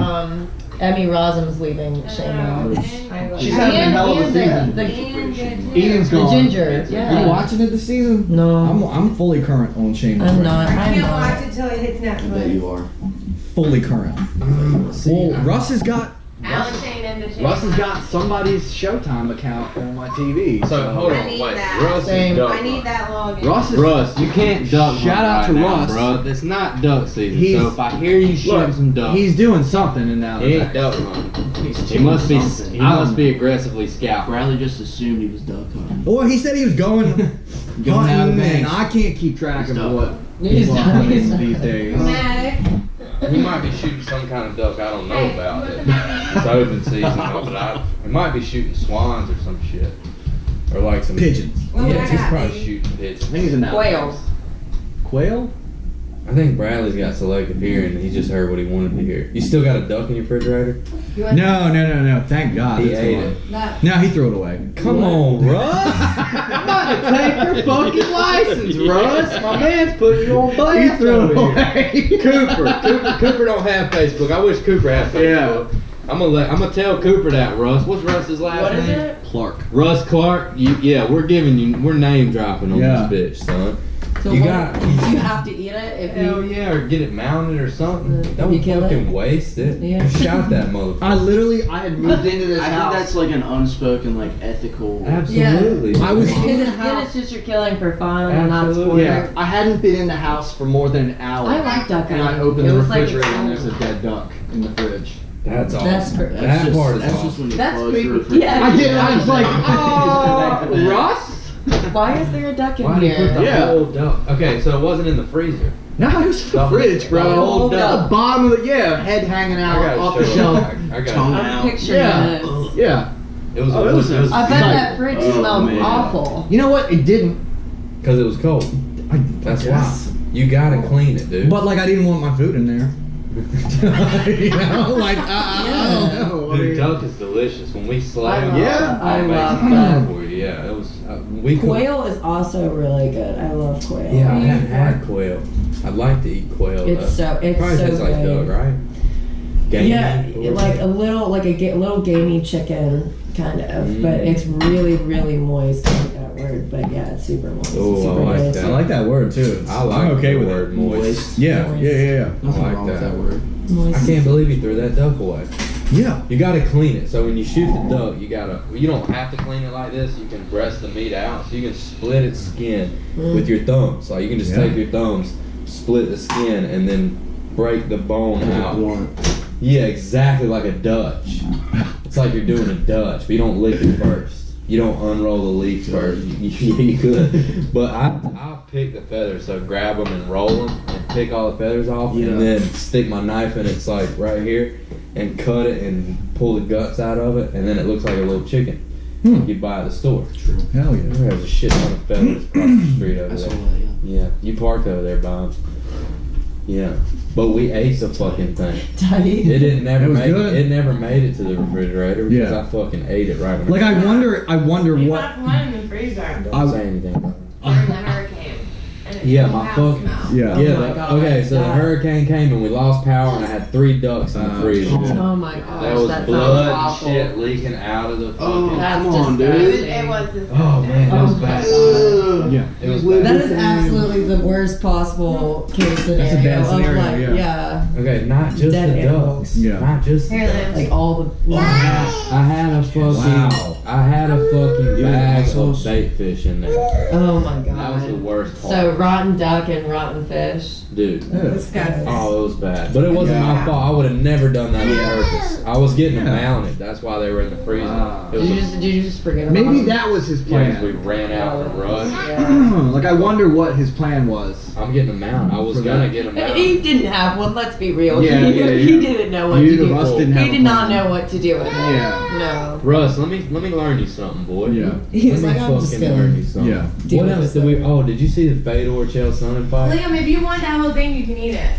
Emmy Rossum's leaving Shameless. She's having a hell of a season. Ian's The gone. ginger, yeah. You watching it this season? No, I'm fully current on Shameless. I'm right not. now. I I'm can't not. watch it till it hits I bet Netflix. you are. Fully current. Well, Russ has got. Alan Shane and the Russ has got somebody's Showtime account on my TV. So hold I on, need wait. that. Russ Same. is duck. I need that login. Russ, You can't duck. Shout hunt out to right now, Russ. bro. It's not duck season. He's- So if I hear you shooting look, some ducks, he's doing something in that. he ain't duck hunting. He must be. something. He must be aggressively scouting. Bradley just assumed he was duck hunting. Well, he said he was going Going out of hunting, and base. I can't keep track of He's what He's people are done. hunting these days. Matic. He might be shooting some kind of duck I don't know about. It's open season, but he might be shooting swans or some shit, or like some Pigeons. What Yeah, I he's got, probably baby? shooting I pigeons. think he's in that. Quails. Quail? I think Bradley's got selective hearing and he just heard what he wanted to hear. You still got a duck in your refrigerator? You want No. Thank God. He That's ate all. it. that? No, he threw it away. Come on, Russ! I'm about to take your fucking license, Russ. My man's putting you on blast. He threw it away. Cooper don't have Facebook. I wish Cooper had Facebook. I'm gonna tell Cooper that, Russ. What's Russ's last What is name? it? Clark. Russ Clark. We're name dropping on Yeah. this bitch, son. So You what- got- you have to eat it if Hell you. yeah, or get it mounted or something. Don't You kill fucking it? waste it. Yeah. Shout that motherfucker. I had moved into this I think house. that's like an unspoken, like ethical. Absolutely. I was Because in the it's then house. it's just you're killing for fun and not Absolutely. sport. Yeah, I hadn't been in the house for more than an hour. I like duck And I hunting. opened It the was like refrigerator and exciting. there's a dead duck in the fridge. That's awesome. That's that That's just, part is that's awesome. just when you That's close creepy. the refrigerator. Yeah. I did. I was like, Oh, Russ? Why is there a duck in Why do you put here? the Yeah. whole duck? Okay, so it wasn't in the freezer. No, it was in the The- fridge, bro. the whole At duck. the bottom of the head hanging out off the shelf. I got Tongue it. I'm out. picturing Yeah. this. Yeah. It was. Oh, it was a- I bet Like- that fridge Oh, smelled man. awful. You know what? It didn't. Because it was cold. That's why. You gotta clean it, dude. But like, I didn't want my food in there. You know, like I don't know. I Dude, mean, duck is delicious. When we slay I them, love Yeah. I make love some that. for you. Yeah, it was. we could. Quail is also really good. I love quail. Yeah, I haven't had quail. I'd like to eat quail. It's though. so it's Probably so tastes like good. duck, right? Gamey, Yeah, or- like a little gamey chicken kind of, but Mm. it's really moist. I like that word, but yeah, it's super moist. Oh, it's super I like good. that. I like that word too. I like I'm okay the with word it. moist. Yeah. Nothing I like wrong with that. that word. Moist. I can't believe he threw that duck away. Yeah. You gotta clean it. So when you shoot the duck, you don't have to clean it like this. You can breast the meat out. So you can split its skin with your thumbs. Like you can just Yeah. take your thumbs, split the skin, and then break the bone out. Blunt. Yeah, exactly like a Dutch. It's like you're doing a Dutch, but you don't lick it first. You don't unroll the leaf first. You could, but I'll pick the feathers. So grab them and roll them, and pick all the feathers off, Yeah. and then stick my knife in its like right here, and cut it and pull the guts out of it, and then it looks like a little chicken. You buy at the store. Hell yeah. There's a shit ton of feathers across the street over That's all there. that, yeah. Yeah, you parked over there, Bob. Yeah, but we ate the fucking thing. It didn't never It was make good. it never made it to the refrigerator because Yeah. I fucking ate it right when Like I wonder You what. left one in the freezer don't say anything about it. during the hurricane. And it Yeah, still my has fucking smell. Yeah. yeah. my God. Okay, so the Yeah. hurricane came and we lost power and I had 3 ducks in the freezer. Oh my gosh, There was that blood sounds and awful. shit leaking out of the fucking. Oh, That's come on, It dude. was, it was disgusting. Oh man, that was Oh my bad. God. Yeah. It was bad. That is absolutely the worst possible case scenario. That's a bad of, scenario, like, yeah. Okay, not just Dead the animals. ducks. Yeah. Not just the Here, ducks. like all the. I had a fucking Wow. I had a fucking Yeah, bag assholes. of bait fish in there. Oh my That was the god. worst part. So rotten duck and rotten fish. Dude. Disgusting. Oh, it was bad. But it wasn't my Yeah. fault. I would have never done that on purpose. I was getting them Yeah. mounted. That's why they were in the freezer. Wow. It was Did you just forget about Maybe it? that was his yeah, 'cause we plan. ran out in a rush. Yeah. Like I wonder what his plan was. I'm getting them out. I was For gonna that. get them He out. didn't have one. Let's be real. Yeah, he, yeah, he yeah. didn't know what Neither to of do. us didn't have He a did not plan. know what to do with it. Yeah. No. Russ, let me learn you something, boy. Yeah. He was Let like, me I'm just fucking gonna. learn you something. Yeah. deal What with else this did we? Oh, did you see the Fedor Chael Sonnen fight? Liam, if you want that whole thing, you can eat it.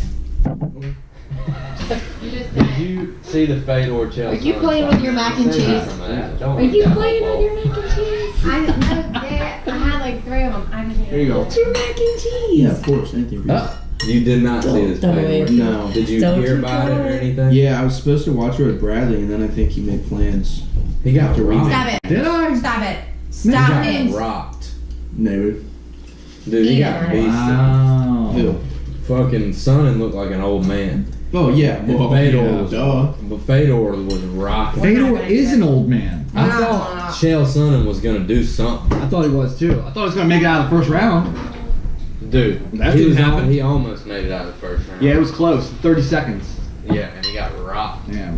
You just Did said. you see the Fedor Chael? Are you Sonnen playing fight? with your mac and Say cheese? some of that. Don't Are eat you that playing whole with your mac and cheese? I had like 3 of them. I just There you go. What's your mac and cheese? Yeah, of course. Anything for you. You did not see this Don't Fedor. wait. No. Did you Don't hear you about it try or it. anything? Yeah, I was supposed to watch it with Bradley, and then I think he made plans. He got After rocked. Stop it. Did I? Stop it. He Stop got it. rocked. No. Dude, he got Yeah. beasted. Wow. Who? Fucking Sonnen looked like an old man. Oh yeah, And well, Fedor yeah, was, duh. but Fedor was rocking. Fedor is an old man. I thought Chael Sonnen was gonna do something. I thought he was too. I thought he was gonna make it out of the first round. Dude, That he didn't was happen. he almost made it out of the first round. Yeah, it was close. 30 seconds. Yeah, and he got rocked. Yeah.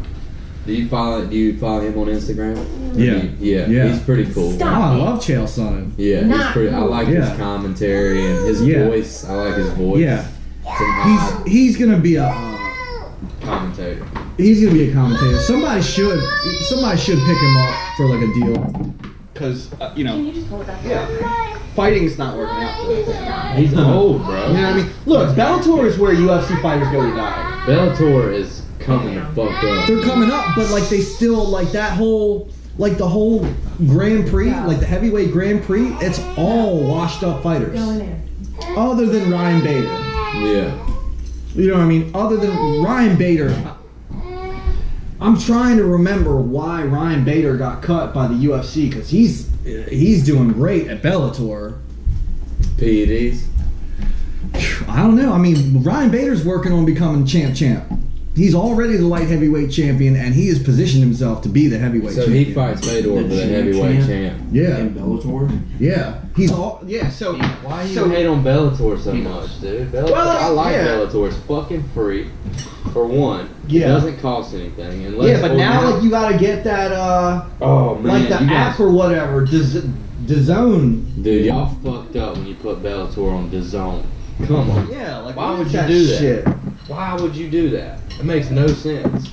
Do you follow him on Instagram? Yeah. Yeah. He's pretty cool. Oh, I love Chael Sonnen. Yeah, he's Not pretty. I cool. like Yeah. his commentary and his Yeah. voice. I like his voice. Yeah. Somehow He's gonna be a commentator. commentator. Somebody should pick him up for like a deal. Cause you know, Can you just hold that? fighting's not working out for that. He's old, bro. You know what I mean? Look, Bellator is where UFC fighters go to die. Bellator is coming the fuck up. They're coming up, but like they still like that whole like the whole Grand Prix, like the heavyweight Grand Prix. It's all washed up fighters, Go in there. other than Ryan Bader. Yeah. You know what I mean? Other than Ryan Bader, I'm trying to remember why Ryan Bader got cut by the UFC because he's doing great at Bellator. PEDs. I don't know. I mean, Ryan Bader's working on becoming champ. He's already the light heavyweight champion, and he has positioned himself to be the heavyweight So champion. he fights Fedor for the champ heavyweight champ. Yeah, In Bellator. yeah. He's all yeah. So Why you So- hate on Bellator so much, dude? Bellator, Well, I like yeah. Bellator. It's fucking free. For one, Yeah. it doesn't cost anything. Unless yeah, but now like you gotta get that oh man, like the you app guys, or whatever, DAZN. dude, y'all fucked up when you put Bellator on DAZN. Come on. Yeah, like Why what would is you that do that? shit? Why would you do that? It makes no sense.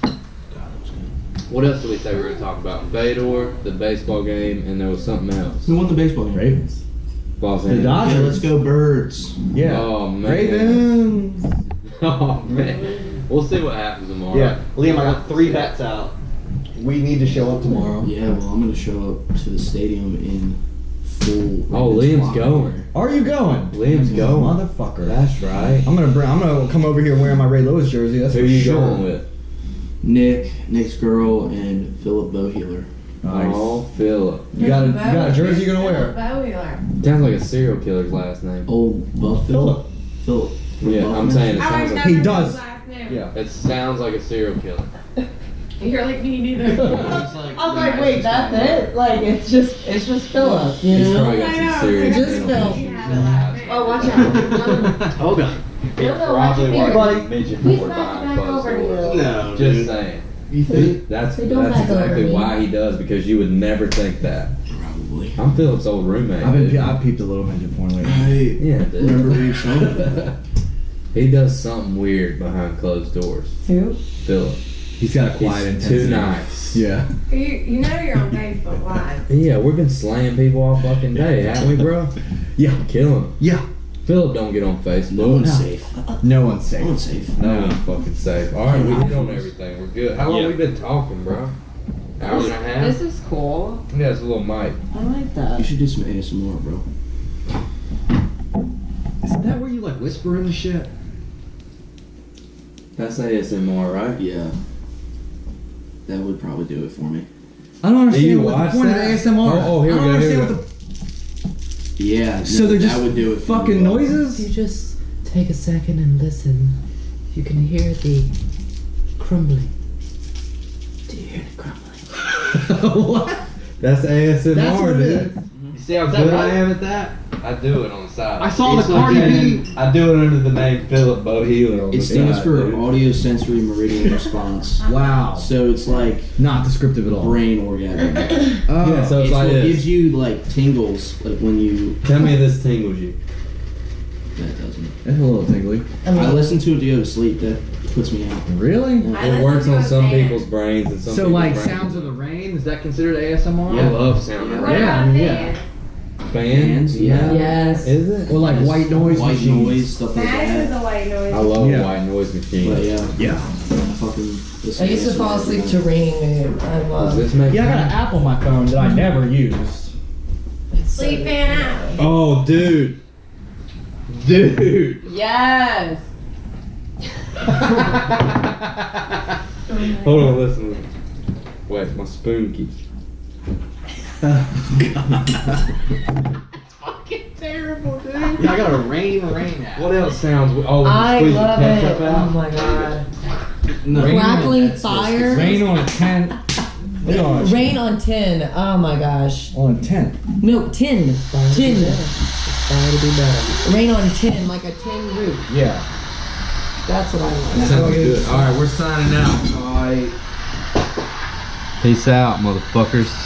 What else did we say we were going to talk about? Fedor, the baseball game, and there was something else. Who won the baseball game? Ravens. Los The Angeles. Dodgers. Let's go Birds. Yeah. Oh, man. Ravens. Oh man, we'll see what happens tomorrow. Yeah, Liam, I got 3 bets out. We need to show up tomorrow. Yeah, well, I'm gonna show up to the stadium in full. Oh, Ravens Liam's flop. going. Are you going? Liam's going. Motherfucker. That's right. I'm gonna come over here wearing my Ray Lewis jersey. That's Who for Oh, you sure. going with? Nick's girl, and Philip Bowheeler. Nice. Oh, Philip. You got a jersey you're gonna wear? Bowheeler. Sounds like a serial killer's last name. Old Buff Philip. Philip. Yeah, I'm saying it I sounds remember like He his does. last name. Yeah. it sounds like a serial killer. You're like me neither. I was like, wait, that's it? Like, it's just Philip, you He's know? probably got I some know. serious. Just mental Phil. issues. Oh, watch out. Oh god. No, no, Probably watch why your he midget He's board not behind back closed over to doors. you. No. Just saying. You think? That's They don't back over exactly me. why he does, because you would never think that. Probably. I'm Philip's old roommate. I've peeped a little midget porn lately. I Yeah, dude. remember being shown. He does something weird behind closed doors. Who? Philip. He's got a quiet He's intensity. too nice. Yeah. You know you're on Facebook Live. Yeah, we've been slaying people all fucking day, haven't we, bro? Yeah. Killing them. Yeah. Philip don't get on Facebook. No one's safe. No one's No safe. one's safe. No one's fucking safe. All right, we hit on everything. We're good. How long Yeah. we been talking, bro? Hour and a half? This is cool. Yeah, it's a little mic. I like that. You should do some ASMR, bro. Isn't that where you like whisper and shit? That's ASMR, right? Yeah. That would probably do it for me. I don't Do you understand what watch the point that? of ASMR. Oh, here we I don't go, here we understand go. what Yeah. So no, they're that just would do it for fucking me. noises? You just take a second and listen. You can hear the crumbling. Do you hear the crumbling? What? That's ASMR, That's what it dude. is. You see how Is that good I right? am at that? I do it on the side. I saw the It's Cardi legit. B. I do it under the name Philip Bowheeler on It the stands side, for dude. audio sensory meridian response. Wow. So it's like Not descriptive at all. brain orgasm. Oh. Yeah, so it's It's like what this. gives you like tingles, like when you. Tell me this tingles you. That doesn't. It's a little tingly. I listen to it to go to sleep. That puts me out. Really? It works on some people's brains and some So people's like brains. sounds of the rain, is that considered ASMR? I love sound of What rain. Yeah, about I mean, yeah. fans? Fans? Yeah. Yes. Is it? Or like white noise White machines. noise, stuff like That is that. a white noise. I love Yeah. white noise machines. But yeah, Yeah. fucking. I used to fall asleep to raining. I Does love this make Yeah, I got an app on my phone that I never used. Sleep fan out. Oh, dude. Dude. Yes. Hold on, listen. Wait, my spoon keeps. Yeah, I got a rain app. What else sounds? Oh, when you I squeeze the love ketchup it. out. Oh my god. crackling fire. Rain on a 10. Rain on tin. Oh my gosh. On 10. No, tin. Tin. Fire to be better. Rain on tin, like a tin roof. Yeah. That's what I want. That sounds good. All right, we're signing out. Peace out, motherfuckers.